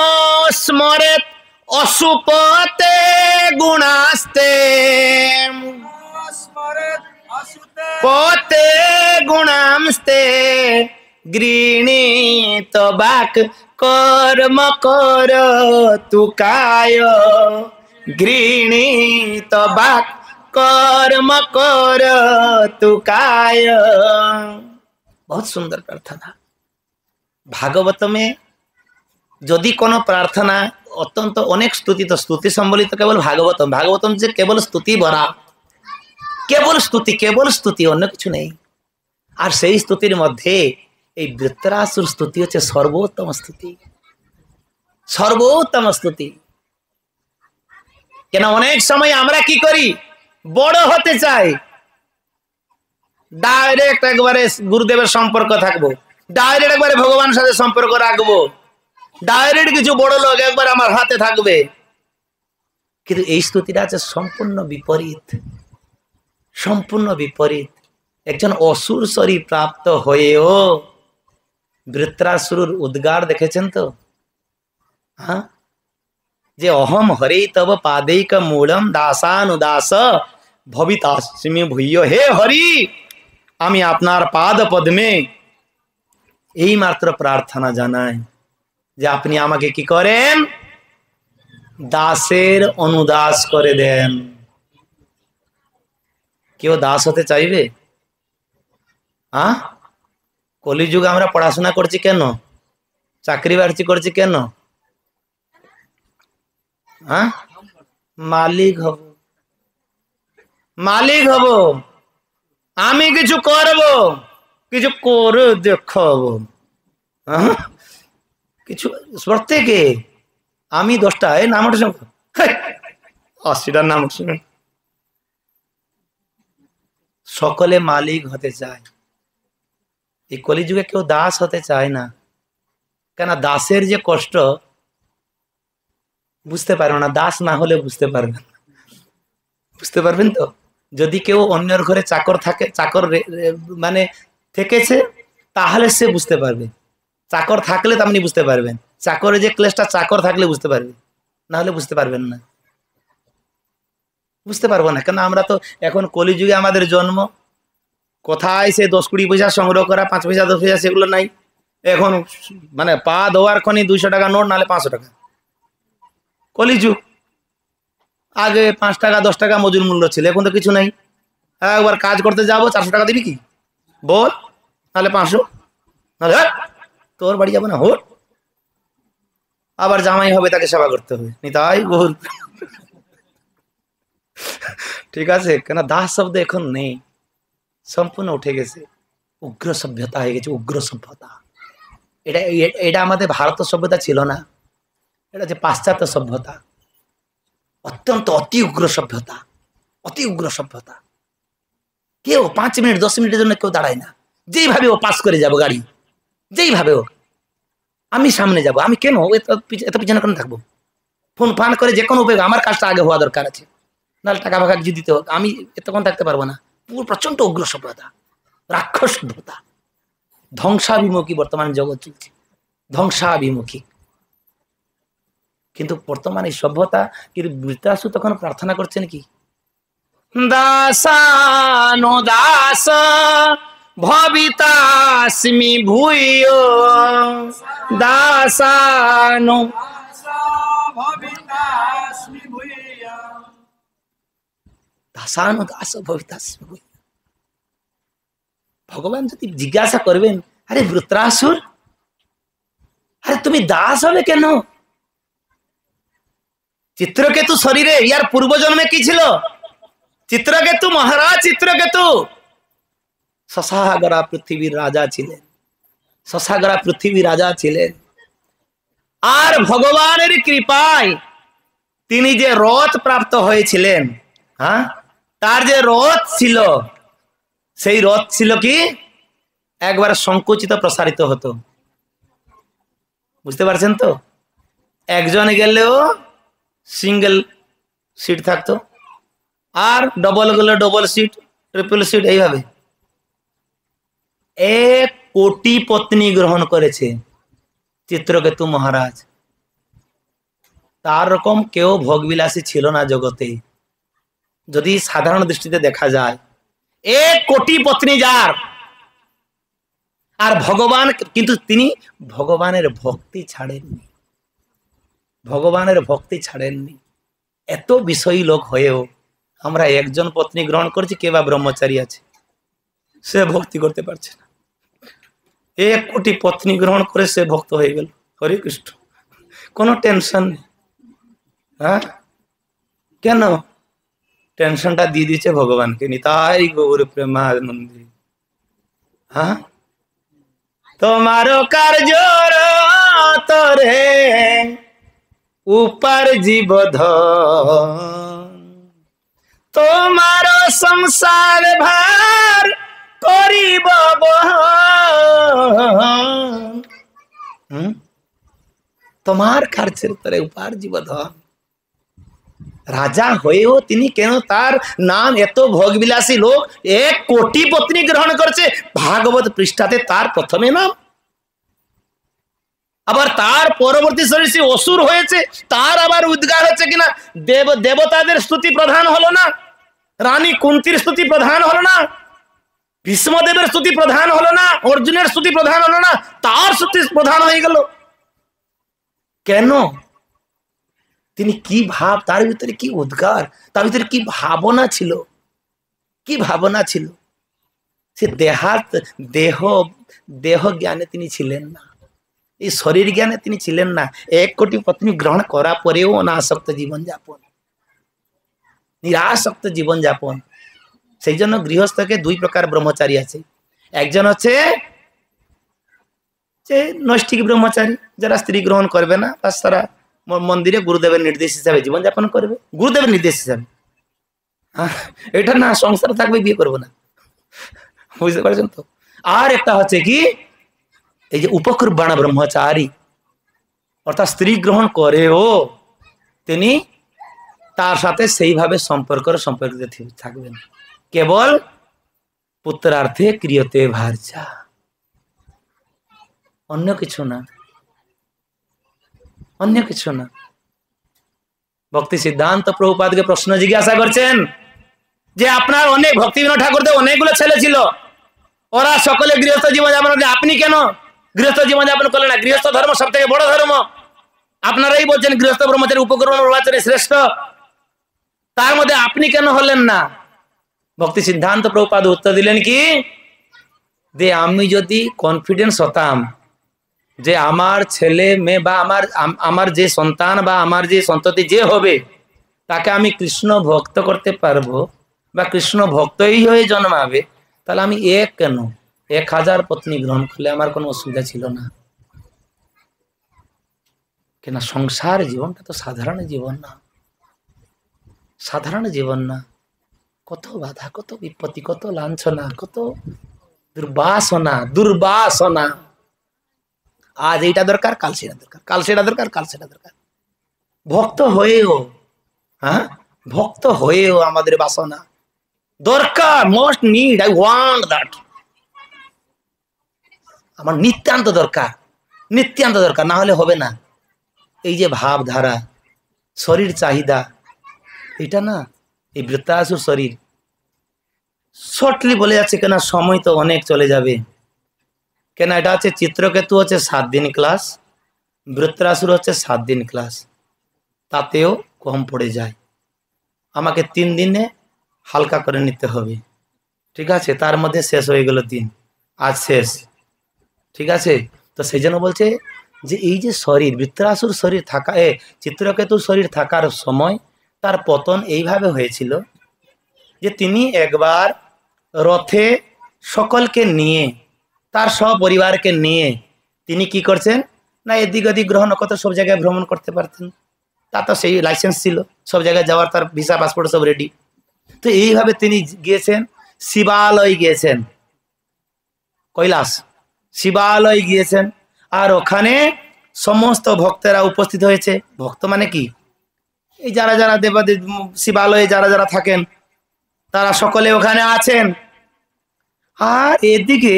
Speaker 1: স্মরেৎ অসুপতে গুণাস্তে, পতে গুণাংস্তে, গৃহীত বাক কর্ম কর তু কায়, গৃহীত বাক কর্ম কর তু কায়। বহুত সুন্দর প্রার্থনা। ভাগবতমে যদি কোনো প্রার্থনা অত্যন্ত অনেক স্তুতি, তো স্তুতি সম্বলিত কেবল ভাগবতম, ভাগবতম যে কেবল স্তুতি ভরা, কেবল স্তুতি, অন্য কিছু নেই। আর সেই স্তুতির মধ্যে এই বৃত্রাসুর স্তুতি হচ্ছে সর্বোত্তম স্তুতি, সর্বোত্তম স্তুতি। কেন অনেক সময় আমরা কি করি, বড় হতে চাই, ডাইরেক্ট একবারে গুরুদেবের সম্পর্ক থাকবো, ডাইরেক্ট একবারে ভগবানের সাথে সম্পর্ক রাখবো, ডাইরেক্ট কিছু বড় লোক একবার আমার হাতে থাকবে। কিন্তু এই স্তুতিটা আছে সম্পূর্ণ বিপরীত, সম্পূর্ণ বিপরীত। একজন অসুর শরীর প্রাপ্ত হয়েও বৃত্রাসুর উদ্গার দেখেছেন তো? হ্যাঁ, যে অহম হরে তব পাदैक মূলম দাসানুদাস ভবিতাস্মি ভূয়, হে হরি আমি আপনার পাদ পদ্মে এই মাত্র প্রার্থনা জানাই যে আপনি আমাকে কি করেন, দাসের অনুদাস করে দেন। কেউ দাস হতে চাইবে? কলিযুগে আমরা পড়াশোনা করছি কেন, চাকরি বাকরি করছি কেন? মালিক হব, মালিক হব, আমি কিছু করব, কিছু করে দেখাবো, কিছু প্রত্যেকে। আমি 10টা নাম ওঠে, 80টার নাম উঠছে। সকলে মালিক হতে চায়, এই কলিযুগে কেউ দাস হতে চায় না। কেন, দাসের যে কষ্ট বুঝতে পারবে না, দাস না হলে বুঝতে পারবেন, বুঝতে পারবেন তো? যদি কেউ অন্যের ঘরে চাকর থাকে, চাকর মানে থেকেছে, তাহলে সে বুঝতে পারবে। চাকর থাকলে তেমনি বুঝতে পারবেন। চাকরের যে ক্লেশটা চাকর থাকলে বুঝতে পারবে, না হলে বুঝতে পারবেন না, বুঝতে পারবো না। কেন আমরা তো এখন কলিযুগে আমাদের জন্ম, কোথায় সে 10-20 পয়সা সংগ্রহ করা, 5 পয়সা 10 পয়সা সেগুলো নাই। এখন মানে পা ধোয়ার খনি 200 টাকা নোট, নাহলে 500 টাকা। কলিযুগ। আগে 5 টাকা 10 টাকা মজুর মূল্য ছিল, এখন তো কিছু নাই। একবার কাজ করতে যাবো, 400 টাকা দিবি কি বল, নাহলে 500, নাহলে তোর বাড়ি যাবো না হোট। আবার জামাই হবে, তাকে সেবা করতে হবে, নিতাই বহু। ঠিক আছে, কেন দাস শব্দ এখন নেই, সম্পূর্ণ উঠে গেছে। উগ্র সভ্যতা হয়ে গেছে, উগ্র সভ্যতা। এটা এটা আমাদের ভারত সভ্যতা ছিল না, এটা যে পাশ্চাত্য সভ্যতা, অত্যন্ত অতি উগ্র সভ্যতা, অতি উগ্র সভ্যতা। কেউ 5 মিনিট 10 মিনিটের জন্য কেউ দাঁড়ায় না, যেইভাবে ও পাস করে যাবো গাড়ি, যেইভাবে ও, আমি সামনে যাব, আমি কেন এত পিছনে কেন থাকবো? ফোন ফান করে যে কোনো উপায় আমার কাজটা আগে হওয়া দরকার আছে, নাহলে টাকা ফাঁকা কিছু দিতে হোক, আমি এতক্ষণ থাকতে পারবো না। পুরো প্রচন্ড উগ্র সভ্যতা, রাক্ষস সভ্যতা, ধ্বংসাভিমুখী বর্তমান জগৎ চলছে, ধ্বংসাভিমুখী। কিন্তু বর্তমানে সভ্যতা কি বৃত্তাসু তখন প্রার্থনা করছেন কি, দাসানো দাস ভবিতাস্মি ভূয়, দাসানো দাসানো দাস ভবিতাস্মি ভূয়। ভগবান যদি জিজ্ঞাসা করবেন, আরে বৃত্রাসুর, আরে তুমি দাস হবে কেন? চিত্রকেতু শরীরে ইয়ার পূর্বজন্মে কি ছিল? চিত্রকেতু মহারাজ, চিত্রকেতু শশাগরা পৃথিবীর রাজা ছিলেন, শশাগরা পৃথিবীর রাজা ছিলেন। আর ভগবানের কৃপায় তিনি যে রথ প্রাপ্ত হয়েছিলেন, হ্যাঁ, তার যে রথ ছিল, সেই রথ ছিল কি একবার সংকুচিত প্রসারিত হতো, বুঝতে পারছেন তো? একজন গেলেও সিঙ্গেল সিট থাকতো, আর ডবল গেলে ডবল সিট, ট্রিপল সিট, এইভাবে। 1 কোটি পত্নী গ্রহণ করেছে চিত্রকেতু মহারাজ। তার রকম কেউ ভোগবিলাসী ছিল না জগতে, যদি সাধারণ দৃষ্টিতে দেখা যায়। 1 কোটি পত্নী যার, আর ভগবান, কিন্তু তিনি ভগবানের ভক্তি ছাড়েননি, ভগবানের ভক্তি ছাড়েননি। এত বিষয়ী লোক হয়েও আমরা একজন পত্নী গ্রহণ করছি, কে বা ব্রহ্মচারী আছে, সে ভক্তি করতে পারছে না। 1 কোটি পত্নী গ্রহণ করে সে ভক্ত হয়ে গেল, হরে কৃষ্ণ, কোনো টেনশন নেই। হ্যাঁ, কেন? টেনশনটা দিয়ে দিচ্ছে ভগবানকে, নিতাই গৌর প্রেমানন্দে। হ্যাঁ, তোমার কার্য তরে উপর জীবধন, তোমার সংসার ভার করিব বহন। তোমার কার্যের তরে উপার জীবধন। রাজা হয়েও তিনি কেন, তার নাম এত ভোগবিলাসী লোক, 1 কোটি পত্নী গ্রহণ করছে, ভাগবত পৃষ্ঠাতে তার প্রথমে নাম। আবার তার পরবর্তী শরীর সে অসুর হয়েছে, তার আবার উদ্গার হচ্ছে কিনা, দেবতাদের স্তুতি প্রধান হলো না, রানী কুন্তির স্তুতি প্রধান হলো না, ভীষ্মদেবের স্তুতি প্রধান হলো না, অর্জুনের স্তুতি প্রধান হলো না, তার স্তুতি প্রধান হয়ে গেল কেন? তিনি কি ভাব, তার ভিতরে কি উদ্গার, তার ভিতরে কি ভাবনা ছিল, কি ভাবনা ছিল। সে দেহ জ্ঞানে তিনি ছিলেন না, এই শরীর জ্ঞানে তিনি ছিলেন না। 1 কোটি পত্নী গ্রহণ করা পরেও অনাসক্ত জীবনযাপন, নিরাসক্ত জীবনযাপন। সেই জন্য গৃহস্থকে 2 প্রকার ব্রহ্মচারী আছে। একজন হচ্ছে যে নৈষ্ঠিক ব্রহ্মচারী, যারা স্ত্রী গ্রহণ করবে না, বাস তারা মন্দিরে গুরুদেবের নির্দেশ হিসাবে জীবনযাপন করবে, গুরুদেবের নির্দেশ হিসাবে। এটা না সংসার থাকবে, বিয়ে করবো না, বুঝতে পারছেন তো? আর একটা হচ্ছে কি, এই যে উপকুর্বাণ ব্রহ্মচারী, অর্থাৎ স্ত্রী গ্রহণ করেও তিনি তার সাথে সেইভাবে সম্পর্কিত থাকবেন। কেবল পুত্রার্থে ক্রিয়তে ভার্যা, অন্য কিছু না, অন্য কিছু না। ভক্তি সিদ্ধান্ত প্রভুপাদকে প্রশ্ন জিজ্ঞাসা করছেন যে আপনার অনেক ভক্তিবিনোদ ঠাকুরদের অনেকগুলো ছেলে ছিল, ওরা সকলে গৃহস্থ জীবন যাপন, আপনি কেন গৃহস্থ জীবন যাপন করলেন না? গৃহস্থ ধর্ম সব থেকে বড় ধর্ম, আপনারাই বলছেন গৃহস্থ ব্রহ্মচারী উপকর্ম ব্রহ্মচারী শ্রেষ্ঠ, তার মধ্যে আপনি কেন হলেন না? ভক্তি সিদ্ধান্ত প্রভুপাদ উত্তর দিলেন কি, যে আমি যদি কনফিডেন্স হতাম যে আমার ছেলে মেয়ে বা আমার যে সন্তান বা আমার যে সন্ততি যে হবে তাকে আমি কৃষ্ণ ভক্ত করতে পারবো বা কৃষ্ণ ভক্তই হয়ে জন্মাবে, তাহলে আমি কেন 1000 পত্নী গ্রহণ করলে আমার কোনো অসুবিধা ছিল না। কেন সংসার জীবনটা তো সাধারণ জীবন না, সাধারণ জীবন না। কত বাধা, কত বিপত্তি, কত লাঞ্ছনা, কত দুর্বাসনা, দুর্বাসনা। আজ এইটা দরকার, কাল সেটা দরকার, কাল সেটা দরকার, কাল সেটা দরকার। ভক্ত হয়েও, হ্যাঁ, ভক্ত হয়েও আমাদের বাসনা দরকার, most need, I want that, আমার নিত্যান্ত দরকার, নিত্যান্ত দরকার, না হলে হবে না। এই যে ভাবধারা, শরীর চাহিদা, এটা না, এই বৃত্তাসুর শরীর শর্টলি বলে যাচ্ছে কেন, সময় তো অনেক চলে যাবে। কেন এটা হচ্ছে চিত্রকেতু হচ্ছে 7 দিন ক্লাস, বৃত্তাসুর হচ্ছে 7 দিন ক্লাস, তাতেও কম পড়ে যায়। আমাকে 3 দিনে হালকা করে নিতে হবে, ঠিক আছে? তার মধ্যে শেষ হয়ে গেল দিন, আজ শেষ, ঠিক আছে? তো সেই জন্য বলছে যে এই যে শরীর, বৃত্তাসুর শরীর থাকা, চিত্রকেতুর শরীর থাকার সময় তার পতন এইভাবে হয়েছিল যে তিনি একবার রথে সকলকে নিয়ে, তার সপরিবারকে নিয়ে তিনি কি করছেন না, এদিক ওদিক গ্রহণ করতে, সব জায়গায় ভ্রমণ করতে পারতেন, তা তো সেই লাইসেন্স ছিল, সব জায়গায় যাওয়ার তার ভিসা পাসপোর্ট সব রেডি। তো এইভাবে তিনি গিয়েছেন, শিবালয় গিয়েছেন, কৈলাস শিবালয় গিয়েছেন, আর ওখানে সমস্ত ভক্তেরা উপস্থিত হয়েছে। ভক্ত মানে কি, এই যারা যারা দেবাদেব শিবালয়ে যারা যারা থাকেন তারা সকলে ওখানে আছেন। আর এদিকে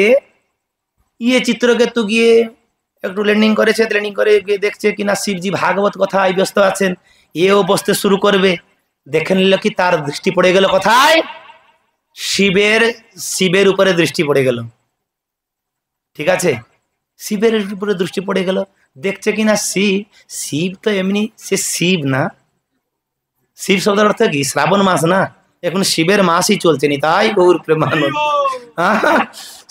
Speaker 1: চিত্রকেতু গিয়ে একটু ল্যান্ডিং করেছে, ল্যান্ডিং করে গিয়ে দেখছে কিনা শিবজি ভাগবত কথায় ব্যস্ত আছেন, এও বসতে শুরু করবে। দেখে নিল কি তার দৃষ্টি পড়ে গেল কোথায়, শিবের উপরে দৃষ্টি পড়ে গেল, ঠিক আছে? শিবের উপরে দৃষ্টি পড়ে গেল, দেখছে কিনা শিব তো এমনি সে শিব না, শিব শব্দের অর্থ কি, শ্রাবণ মাস না, এখন শিবের মাসই চলছে নি, তাই গৌর প্রেমানন্দ,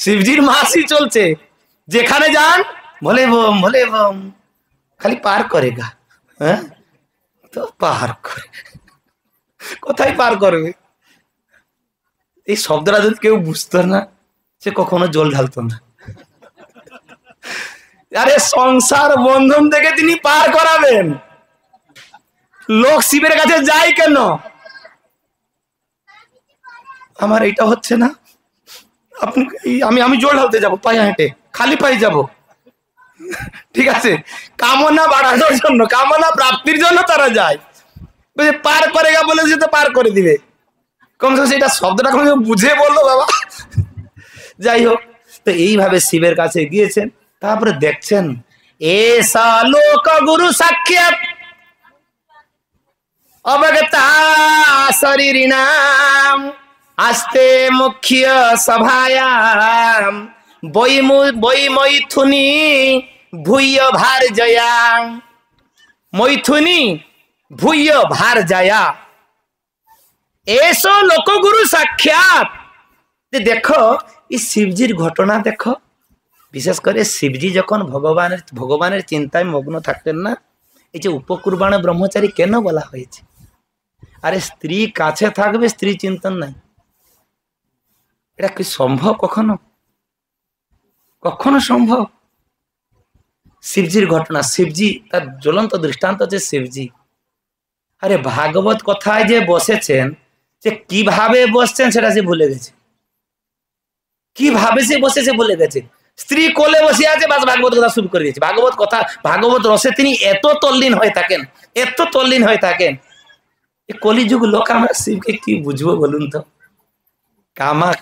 Speaker 1: শিবজির মাসই চলছে, যেখানে যান ভোলে বম ভোলে বম, খালি পার করে গা, হ্যাঁ, তো পার করে, কোথায় পার করবে? এই শব্দটা যদি কেউ বুঝতো না, সে কখনো জল ঢালতো না। আরে সংসার বন্ধন থেকে তিনি পার করাবেন, লোক শিবের কাছে যায় কেন? আমার এটা হচ্ছে না, আপনি আমি জল ঢালতে যাবো, পায়ে হেঁটে খালি পায়ে যাব, ঠিক আছে? কামনা বাড়ানোর জন্য, কামনা প্রাপ্তির জন্য তারা যায়, পার করে গা বলে তো পার করে দিবে, কমসে কম এটা শব্দটা কমসে কম বুঝে বললো বাবা। যাই হোক, তো এইভাবে শিবের কাছে গিয়েছেন, তারপরে দেখছেন এসা লোক গুরু সাক্ষাৎ অবগতা শরীর নাম আস্তে মুখ্য সভায়াম বই মৈথুনি ভূয় ভার জয়া, মৈথুনি ভূয় ভার জয়া, এসো লোকগুরু সাক্ষাৎ। দেখো এই শিবজির ঘটনা দেখো, বিশেষ করে শিবজি যখন ভগবানের চিন্তায় মগ্ন থাকতেন না, এই যে উপকুরবাণ ব্রহ্মচারী কেন বলা হয়েছে? আরে স্ত্রী কাছে থাকবে, স্ত্রী চিন্তন নাই, এটা কি সম্ভব? কখনো কখনো সম্ভব? শিবজির ঘটনা, শিবজি তার জ্বলন্ত দৃষ্টান্ত হচ্ছে শিবজি। আরে ভাগবত কথায় যে বসেছেন, যে কিভাবে বসছেন সেটা সে ভুলে গেছে, কিভাবে সে বসেছে ভুলে গেছে। স্ত্রী কোলে বসে আছে, বাস ভাগবত কথা শুরু করে দিয়েছে। ভাগবত কথা, ভাগবত রসে তিনি এত তল্লীন হয়ে থাকেন, এত তল্লীন হয়ে থাকেন। কলিযুগ লোক আমরা শিবকে কি বুঝবো বলুন তো?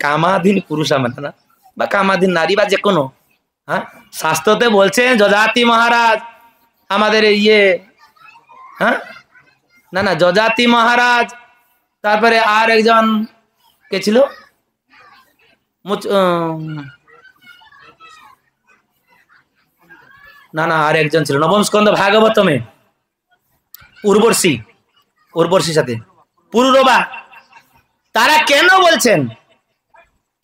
Speaker 1: কামাধীন পুরুষ মানে না, বা কামাধীন নারী বা যে কোনো, হ্যাঁ, শাস্ত্রতে বলছেন যজাতি মহারাজ আমাদের ইয়ে, হ্যাঁ, না না যজাতি মহারাজ, তারপরে আর একজন কে ছিল, না না আর একজন ছিল নবম স্কন্ধ ভাগবতমে, উর্বশীর সাথে পুরুরবা। তারা কেন বলছেন?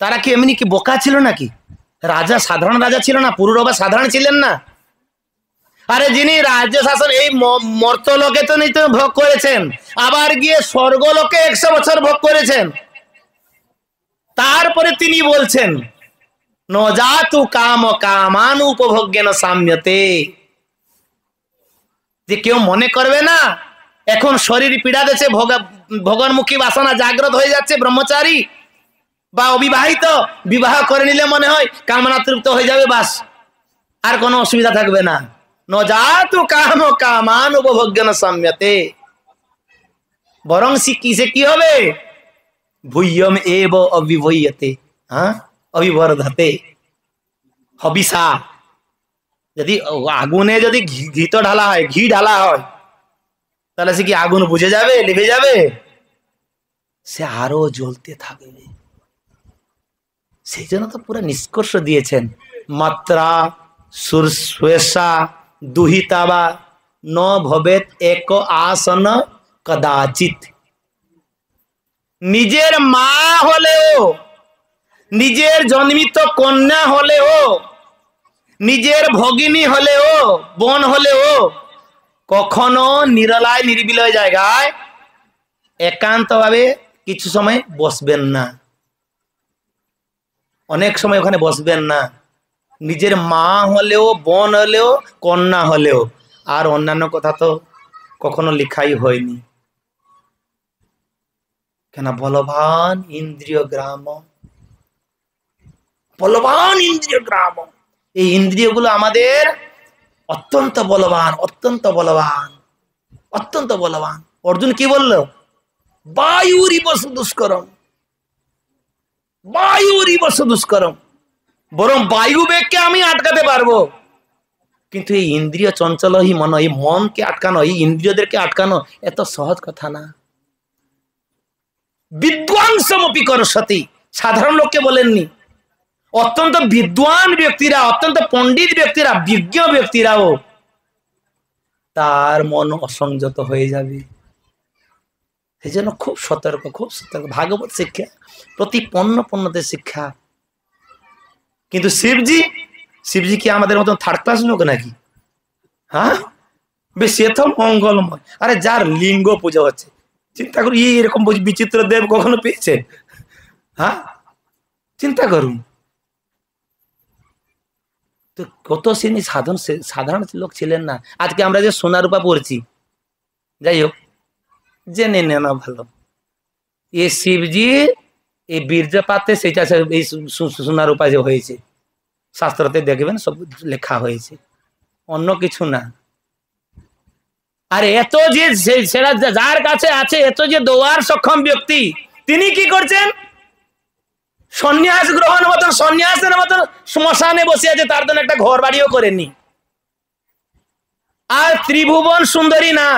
Speaker 1: তারা কি এমনি কি বোকা ছিল নাকি? রাজা সাধারণ রাজা ছিল না, পুরুরবা সাধারণ ছিলেন না? আরে যিনি রাজ্য শাসন এই মর্তলোকে তো নিতে ভোগ করেছেন, আবার গিয়ে স্বর্গলোকে 100 বছর ভোগ করেছেন, তারপরে তিনি বলছেন ন জাতু কাম কামান উপভোগ্যেন সাম্যতে, যে কেউ মনে করবে না এখন শরীর পীড়া দিচ্ছে, ভোগনমুখী বাসনা জাগ্রত হয়ে যাচ্ছে, ব্রহ্মচারী বা অবিবাহিত বিবাহ করে নিলে মনে হয় কামনা তৃপ্ত হয়ে যাবে, বাস আর কোনো অসুবিধা থাকবে না। ন জাতু কাম কামান উপভোগ্যেন সাম্যতে, বরং কিসে কি হবে? ভূয়ম এব অবিভূয়তে, হ্যাঁ, অবিবর্ধতে হবিষা। যদি আগুনে যদি ঘি তো ঢালা হয়, ঘি ঢালা হয়, তাহলে সে কি আগুন বুঝে যাবে, নিভে যাবে? সে আরো জ্বলতে থাকবে। সেই জন্য তো পুরো নিষ্কর্ষ দিয়েছেন, মাত্রা সুরস্বেষা দুহিতাবা ন ভবেত এক আসন কদাচিৎ। নিজের মা হলেও, নিজের জন্মিত কন্যা হলেও, নিজের ভগিনী হলেও, বোন হলেও কখনো নিরলায় নিরিবিলয় জায়গায় একান্তভাবে কিছু সময় বসবেন না, অনেক সময় ওখানে বসবেন না। নিজের মা হলেও, বোন হলেও, কন্যা হলেও। আর অন্যান্য কথা তো কখনো লেখাই হয়নি। কেন? বলবান ইন্দ্রিয় গ্রাম, বলবান ইন্দ্রিয় গ্রাম। এই ইন্দ্রিয়গুলো আমাদের অত্যন্ত বলবান, অত্যন্ত বলবান, অত্যন্ত বলবান। অর্জুন কি বললো? বায়ুরিব দুষ্করম, বায়ুরিব দুষ্করম। বরং বায়ু বেগকে আমি আটকাতে পারবো, কিন্তু এই ইন্দ্রিয় চঞ্চল মন, এই মনকে আটকানো, এই ইন্দ্রিয়দেরকে আটকানো এত সহজ কথা না। বিদ্বাংসমপি করসতি, সাধারণ লোককে বলেননি, অত্যন্ত বিদ্বান ব্যক্তিরা, অত্যন্ত পণ্ডিত ব্যক্তিরা, বিজ্ঞ ব্যক্তিরাও তার মন অসংযত হয়ে যাবে। সেই জন্য খুব সতর্ক, খুব সতর্ক। ভাগবত শিক্ষা প্রতি পণ্যতে শিক্ষা। কিন্তু শিবজি কি আমাদের মতন থার্ড ক্লাস লোক নাকি? হ্যাঁ, বেশ এত মঙ্গলময়। আরে যার লিঙ্গ পূজা হচ্ছে, চিন্তা করুন, এরকম বিচিত্র দেব কখনো পেয়েছেন? হ্যাঁ, চিন্তা করুন তো, কত শ্রেণী সাধারণ লোক ছিলেন না। আজকে আমরা যে সোনা রূপা পড়ছি, যাই হোক, জেনে নেওয়া ভালো। এ শিবজি এই বীর্যপাতে সেটা এই সোনা রূপা যে হয়েছে, শাস্ত্রতে দেখবেন সব লেখা হয়েছে, অন্য কিছু না। আর এত যে সেটা যার কাছে আছে, এত যে দোয়ার সক্ষম ব্যক্তি, তিনি কি করছেন? সন্ন্যাস গ্রহণ মতন, সন্ন্যাসের মতন শ্মশানে বসে আছে, তার জন্য একটা ঘর বাড়িও করেননি। আর ত্রিভুবন সুন্দরী না,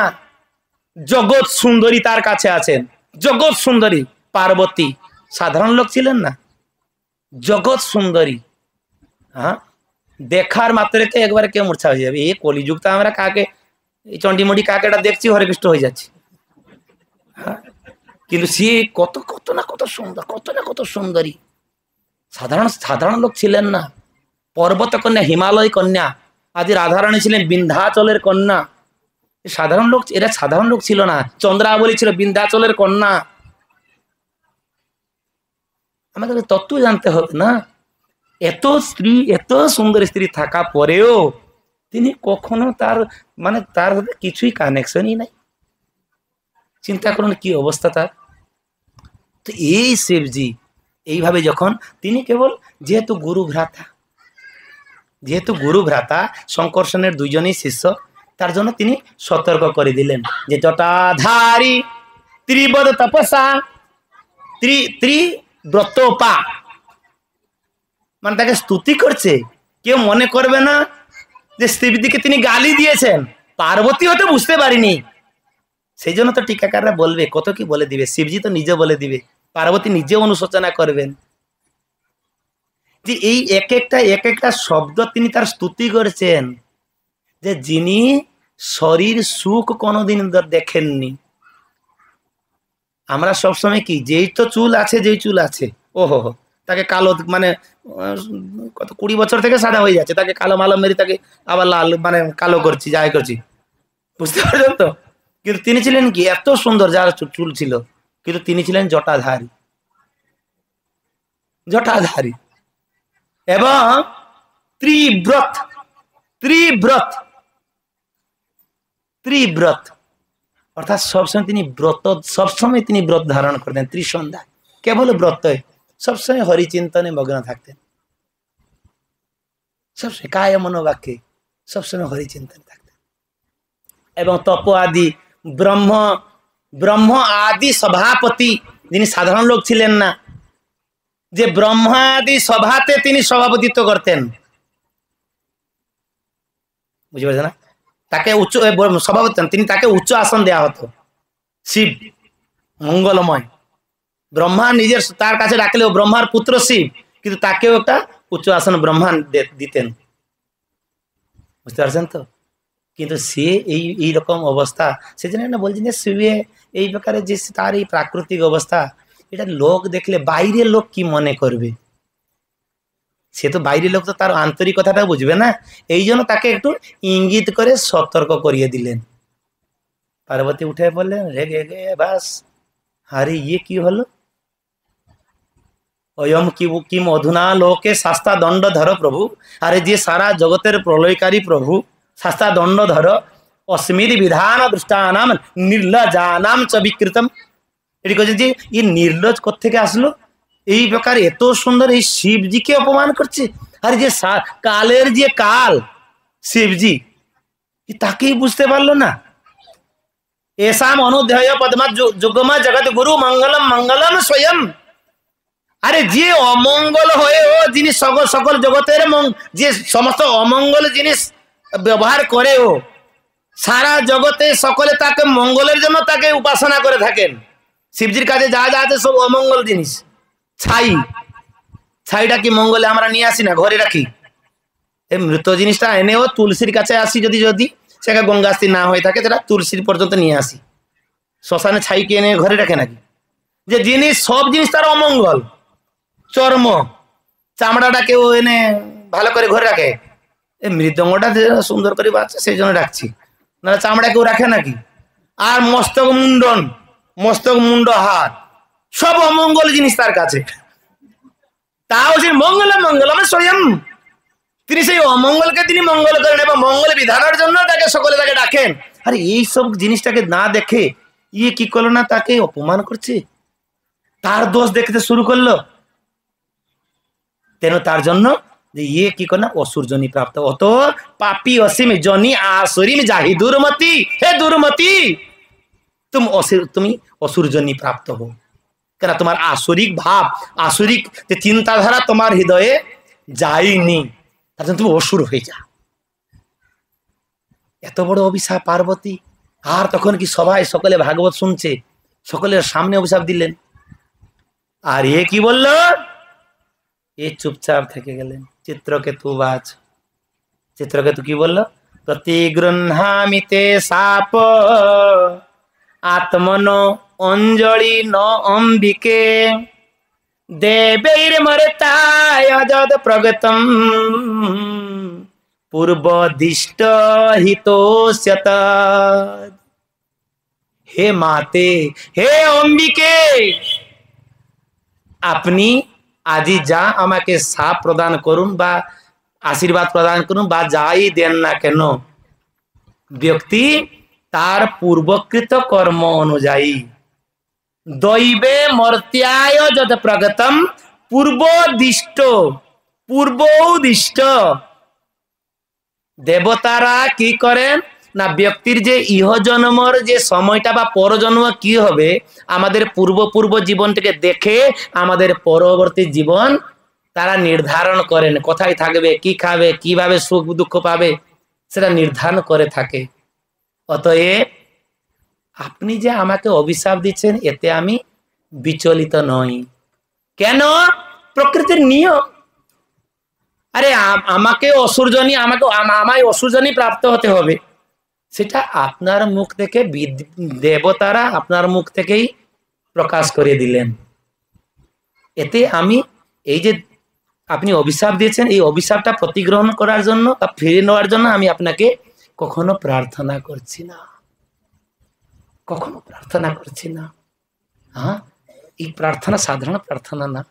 Speaker 1: জগৎ সুন্দরী তার কাছে আছেন। জগৎ সুন্দরী পার্বতী সাধারণ লোক ছিলেন না, জগৎ সুন্দরী। হ্যাঁ, দেখার মাত্রকে একবারে কে মূর্ছা হয়ে যাবে। এই কলিযুগটা আমরা কাকে, এই চন্ডিমুড়ি কাকেটা দেখছি, হরে কৃষ্ণ হয়ে যাচ্ছে। হ্যাঁ, কিন্তু সে কত কত না কত সুন্দর, কত না কত সুন্দরী। সাধারণ লোক ছিলেন না। পর্বত কন্যা, হিমালয় কন্যা। আজ রাধারানী ছিলেন বিন্ধ্যাচলের কন্যা। সাধারণ লোক, এরা সাধারণ লোক ছিল না। চন্দ্রাবলী ছিল বিন্ধ্যাচলের কন্যা। আমাদের তত্ত্ব জানতে হবে না। এত স্ত্রী, এত সুন্দর স্ত্রী থাকা পরেও তিনি কখনো তার সাথে কিছুই কানেকশনই নাই। চিন্তা করুন কি অবস্থা তার। তো এই শিবজি এইভাবে যখন তিনি কেবল, যেহেতু গুরু ভ্রাতা শঙ্কর্ষণের দুইজনই শিষ্য, তার জন্য তিনি সতর্ক করে দিলেন যে জটাধারী ত্রিবদ তপসা, ব্রতপা মানে তাকে স্তুতি করছে। কেউ মনে করবে না যে শিবজিকে তিনি গালি দিয়েছেন, পার্বতী হয়তো বুঝতে পারিনি, সেই জন্য তো টিকাকাররা বলবে, কত কি বলে দিবে, শিবজি তো নিজে বলে দিবে, পার্বতী নিজে অনুশোচনা করবেন যে এই এক একটা শব্দ তিনি তার স্তুতি করেছেন, যে যিনি শরীর সুখ কোনোদিন দেখেননি। আমরা সবসময় কি, যেই তো চুল আছে, যেই চুল আছে, ওহো তাকে কালো মানে কত 20 বছর থেকে সাদা হয়ে যাচ্ছে, তাকে কালো মালো মেরে তাকে আবার লাল মানে কালো করছি, যাই করছি, বুঝতে পারছেন তো। কিন্তু তিনি ছিলেন কি এত সুন্দর, যার চুল ছিল, কিন্তু তিনি ছিলেন জটাধারী, জটাধারী এবং ত্রিব্রত, ত্রিব্রত, ত্রিব্রত অর্থাৎ সবসময় তিনি ব্রত, সবসময় তিনি ব্রত ধারণ করতেন। ত্রিসন্ধ্যা কেবল ব্রত, সবসময় হরিচিন্তনে মগ্ন থাকতেন, সবসময় কায় মনোবাক্যে সবসময় হরিচিন্তনে থাকতেন। এবং তপ আদি ব্রহ্ম, ব্রহ্ম আদি সভাপতি, যিনি সাধারণ লোক ছিলেন না, যে ব্রহ্মাদি সভাতে তিনি সভাপতিত্ব করতেন, বুঝতে পারছেন না, তাকে উচ্চ সভাপতি, তিনি তাকে উচ্চ আসন দেওয়া হতো। শিব মঙ্গলময়, ব্রহ্মা নিজের তার কাছে রাখলেও ব্রহ্মার পুত্র শিব, কিন্তু তাকেও একটা উচ্চ আসন ব্রহ্মা দিতেন, বুঝতে পারছেন তো। কিন্তু সে এই রকম অবস্থা, সেজন্য বলছেন যে শিবে এই প্রকারে যে তার এই প্রাকৃতিক অবস্থা, এটা লোক দেখলে বাইরের লোক কি মনে করবে, সে তো বাইরের লোক তো তার আন্তরিকতাটা বুঝবে না, এই জন্য তাকে একটু ইঙ্গিত করে সতর্ক করিয়ে দিলেন। পার্বতী উঠে বললেন, রেগে গে বাস, আরে ইয়ে কি হলো, অয়ম কি অধুনা লোকে শাস্তা দণ্ড ধর প্রভু, আরে যে সারা জগতের প্রলয়কারী প্রভু, শাস্তা দণ্ড ধর, অস্মিদ বিধান দৃষ্টানাম নির্লজানাম চ বিকৃতম। এটি বলছে যে এই নির্লজ কোত্থেকে আসলো, এই প্রকার এত সুন্দর এই শিবজিকে অপমান করছে, আরে যে কালের যে কাল শিবজি, তাকেই বুঝতে পারলো না। এসাম অনুদেয় পদ্মা যুগমা জগৎ গুরু মঙ্গলম মঙ্গলম স্বয়ং, আরে যে অমঙ্গল হয়েও যিনি সকল জগতের যে সমস্ত অমঙ্গল জিনিস ব্যবহার করেও সারা জগতে সকলে তাকে মঙ্গলের জন্য তাকে উপাসনা করে থাকেন। শিবজির কাছে যা যা আছে সব অমঙ্গল জিনিস। ছাই, ছাইটা কি মঙ্গলে আমরা নিয়ে আসি না, ঘরে রাখি, এই মৃত জিনিসটা এনেও তুলসীর কাছে আসি, যদি সেটা গঙ্গাস্তি না হয়ে থাকে, সেটা তুলসীর পর্যন্ত নিয়ে আসি। শ্মশানে ছাইকে এনে ঘরে রাখে নাকি, যে জিনিস সব জিনিস তার অমঙ্গল, চর্ম চামড়াটা কেউ এনে ভালো করে ঘরে রাখে, এই মৃদঙ্গটা সুন্দর করে বাচ্চা সেই জন্য রাখছি, না চামড়া কেউ রাখে নাকি। আর মস্তক মুন্ডন, মস্তক মুন্ড হাত সব অমঙ্গল জিনিস তার কাছে, তাও সে মঙ্গলম মঙ্গলম স্বয়ং, তিনি সেই অমঙ্গলকে তিনি মঙ্গল করেন এবং মঙ্গল বিধানের জন্য তাকে সকলে তাকে ডাকেন। আরে এইসব জিনিসটাকে না দেখে ইয়ে কি করলো না, তাকে অপমান করছে, তার দোষ দেখতে শুরু করলো। তেন তার জন্য যে ইয়ে কি করে না, অসুর জনি প্রাপ্ত, অত পাপি অসীম জনি আসরিম যাহি দুর্মতি, হে দুর্মতি তুমি অসুর জনি প্রাপ্ত হো, কেন তোমার আসরিক ভাব, আসরিক যে চিন্তাধারা তোমার হৃদয়ে যায়নি, তার জন্য তুমি অসুর হয়ে যা। এত বড় অভিশাপ পার্বতী, আর তখন কি সবাই সকলে ভাগবত শুনছে, সকলের সামনে অভিশাপ দিলেন। আর এ কি বলল, এ চুপচাপ থেকে গেলেন। চিত্রকেতু বাজ, চিত্রকেতু কি বলল, প্রতিগৃহামিতে সাপ আত্মনো অঞ্জলি ন অম্বিকে দেবৈর মরতায় যদ প্রগতম পূর্বদিষ্ট হিতোস্যত। হে মাতে, হে অম্বিকে, আপনি আজি যা আমাকে সাপ প্রদান করুন বা আশীর্বাদ প্রদান করুন বা যাই দেন না কেন, ব্যক্তি তার পূর্বকৃত কর্ম অনুযায়ী দৈবে মর্ত্যায় যত প্রগতম পূর্বদিষ্ট, পূর্বোদিষ্ট, দেবতারা কি করেন, না ব্যক্তির যে ইহজন্মর যে সময়টা বা পরজন্ম কি হবে আমাদের পূর্ব জীবনটাকে দেখে আমাদের পরবর্তী জীবন তারা নির্ধারণ করেন, কোথায় থাকবে, কি খাবে, কিভাবে সুখ দুঃখ পাবে সেটা নির্ধারণ করে থাকে। অতএব আপনি যে আমাকে অভিশাপ দিচ্ছেন এতে আমি বিচলিত নই। কেন? প্রকৃতির নিয়ম। আরে আমাকে অসুরজনী আমায় অসুরজনী প্রাপ্ত হতে হবে, সেটা আপনার মুখ থেকে দেবতারা আপনার মুখ থেকেই প্রকাশ করে দিলেন। এতে আমি এই যে আপনি অভিশাপ দিয়েছেন এই অভিশাপটা প্রতিগ্রহণ করার জন্য বা ফিরে নেওয়ার জন্য আমি আপনাকে কখনো প্রার্থনা করছি না, কখনো প্রার্থনা করছি না। হ্যাঁ, এই প্রার্থনা সাধারণ প্রার্থনা না,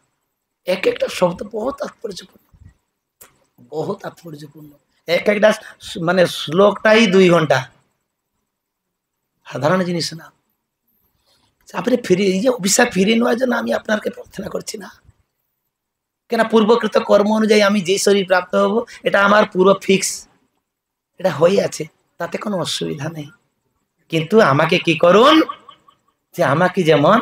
Speaker 1: এক একটা শব্দ বহুত তাৎপর্যপূর্ণ, বহুত তাৎপর্যপূর্ণ। এক একটা মানে শ্লোকটাই 2 ঘন্টা, সাধারণ জিনিস না। আপনি ফিরে এই যে অভিশাপ ফিরিয়ে নেওয়ার জন্য আমি আপনাকে প্রার্থনা করছি না। কেন? পূর্বকৃত কর্ম অনুযায়ী আমি যে শরীর প্রাপ্ত হব এটা আমার পুরো ফিক্স, এটা হয়ে আছে, তাতে কোনো অসুবিধা নেই। কিন্তু আমাকে কি করুন, যে আমাকে যেমন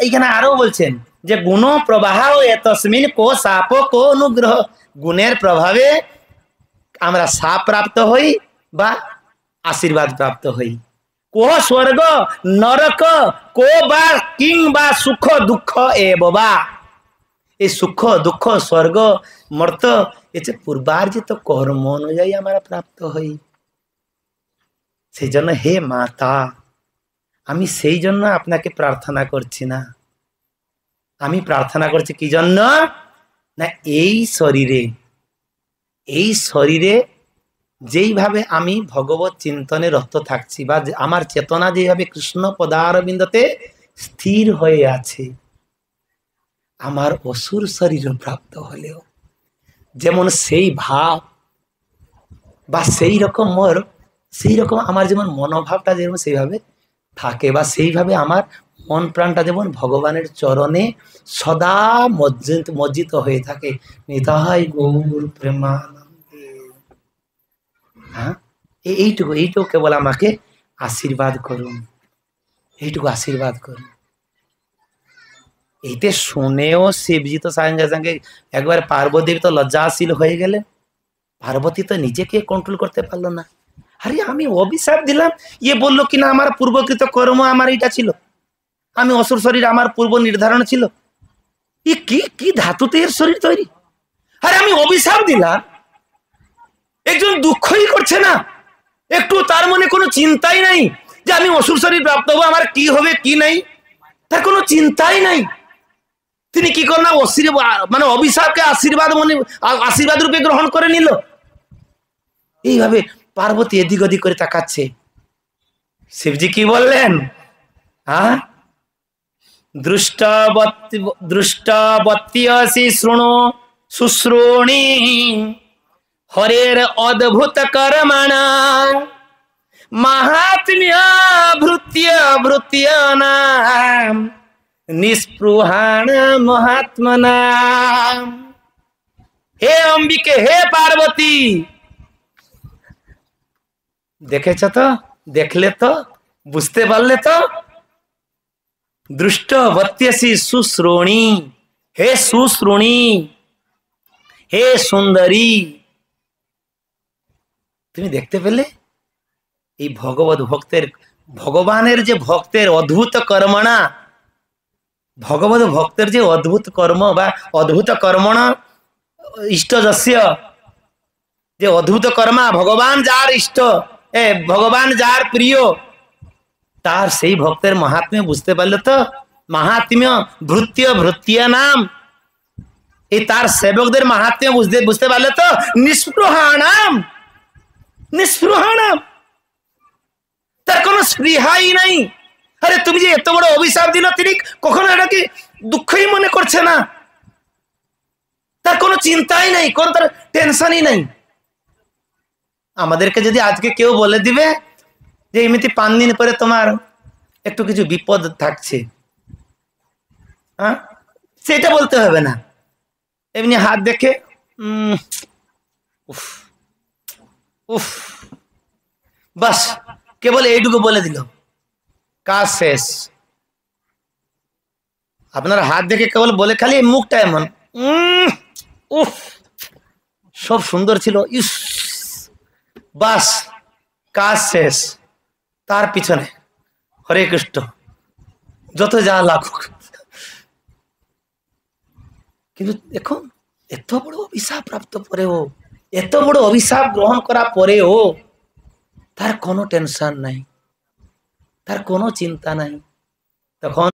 Speaker 1: এইখানে আরো বলছেন যে গুণ প্রবাহ তসমিন কো সাপ কো অনুগ্রহ, গুণের প্রভাবে আমরা সাপ প্রাপ্ত হই বা আশীর্বাদ প্রাপ্ত হই। কো স্বর্গ নরক কো বা কিং বা সুখ দুঃখ এ বাবা, এই সুখ দুঃখ স্বর্গ মর্ত এতে পূর্বার্জিত কর্ম অনুযায়ী আমরা প্রাপ্ত হই। সেই জন্য হে মাতা, আমি সেই জন্য আপনাকে প্রার্থনা করছি না, আমি প্রার্থনা করছি কি জন্য না এই শরীরে যেইভাবে আমি ভগবত চিন্তনে রত থাকছি বা আমার চেতনা যেভাবে কৃষ্ণ পদারবিন্দতে স্থির হয়ে আছে, আমার অসুর শরীর প্রাপ্ত হলেও যেমন সেই ভাব বা সেই রকম আমার যেমন মনোভাবটা যেমন সেইভাবে থাকে বা সেইভাবে আমার মন প্রাণটা যেমন ভগবানের চরণে সদা মজ্জিত হয়ে থাকে। নিতাই গৌর প্রেমানন্দে। হ্যাঁ, এইটুকু কেবল আমাকে আশীর্বাদ করুন, এইটুকু আশীর্বাদ করুন। এইতে শুনেও শিবজি তো সঙ্গে সঙ্গে একবার পার্বতী তো লজ্জাশীল হয়ে গেলেন। পার্বতী তো নিজেকে কন্ট্রোল করতে পারলো না। আরে আমি অভিশাপ দিলাম, ইয়ে বললো কিনা আমার পূর্বকৃত কর্ম আমার এটা ছিল, আমি অসুর শরীর আমার পূর্ব নির্ধারণ ছিল। ই কি কি ধাতুতে এর শরীর তৈরি? আরে আমি অভিশাপ দিলাম, একজন দুঃখই করছে না, একটু তার মনে কোনো চিন্তাই নাই যে আমি অসুর শরীর প্রাপ্ত হবো, আমার কি হবে কি নাই, তার কোনো চিন্তাই নাই। তিনি কি করলেন? মানে অভিশাপকে আশীর্বাদ রূপে গ্রহণ করে নিল। এইভাবে পার্বতী এদিক ওদিক করে তাকাচ্ছে। শিবজি কি বললেন? হ্যাঁ, দৃষ্টবত্যসি শৃণু শুশ্রুণি হরের অদ্ভুত কর্মণা মাহাত্ম্য ভৃত্য নাম নিস্পৃহাণ মহাত্মনা। হে অম্বিকে, হে পার্বতী, দেখেছ তো, দেখলে তো, বুঝতে পারলে তো? দৃষ্টবত্যসি শুশ্রুণি, হে শুশ্রুণি, হে সুন্দরী, তুমি দেখতে পেলে এই ভগবানের যে ভক্তের অদ্ভুত কর্মণা, ভগবত ভক্তের যে অদ্ভুত কর্ম বা অদ্ভুত কর্মণা ইষ্টযস্য, যে অদ্ভুত কর্মা, ভগবান যার ইষ্ট, ভগবান যার প্রিয়, তার সেই ভক্তের মাহাত্ম্য বুঝতে পারলে তো? মাহাত্ম্য ভৃত্য নাম, এই তার সেবকদের মাহাত্ম্য বুঝতে পারলে তো? নিস্পৃহাণাম, তার কোনো স্পৃহাই নাই। আরে তুমি যে এত বড় অভিশাপ দিল, তিনি কখনো এটাকে দুঃখই মনে করছে না, তার কোনো চিন্তাই নাই, কোন তার টেনশনই নাই। আমাদেরকে যদি আজকে কেউ বলে দিবে যে এমনিতে 5 দিন পরে তোমার একটু কিছু বিপদ থাকছে, হ্যাঁ, সেটা বলতে হবে না, এমনি হাত দেখে উফ, বাস কেবল এইটুকু বলে দিল, কাজ শেষ। আপনার হাত দেখে কেবল বলে খালি মুখটা এমন, উফ, সব সুন্দর ছিল, ইস, বাস কাজ শেষ। তার পিছনে হরে কৃষ্ণ, যত যা লাগুক। কিন্তু এখন এত বড় অভিশাপ প্রাপ্ত পরেও, এত বড় অভিশাপ গ্রহণ করা পরেও তার কোনো টেনশন নাই, তার কোনো চিন্তা নাই। তখন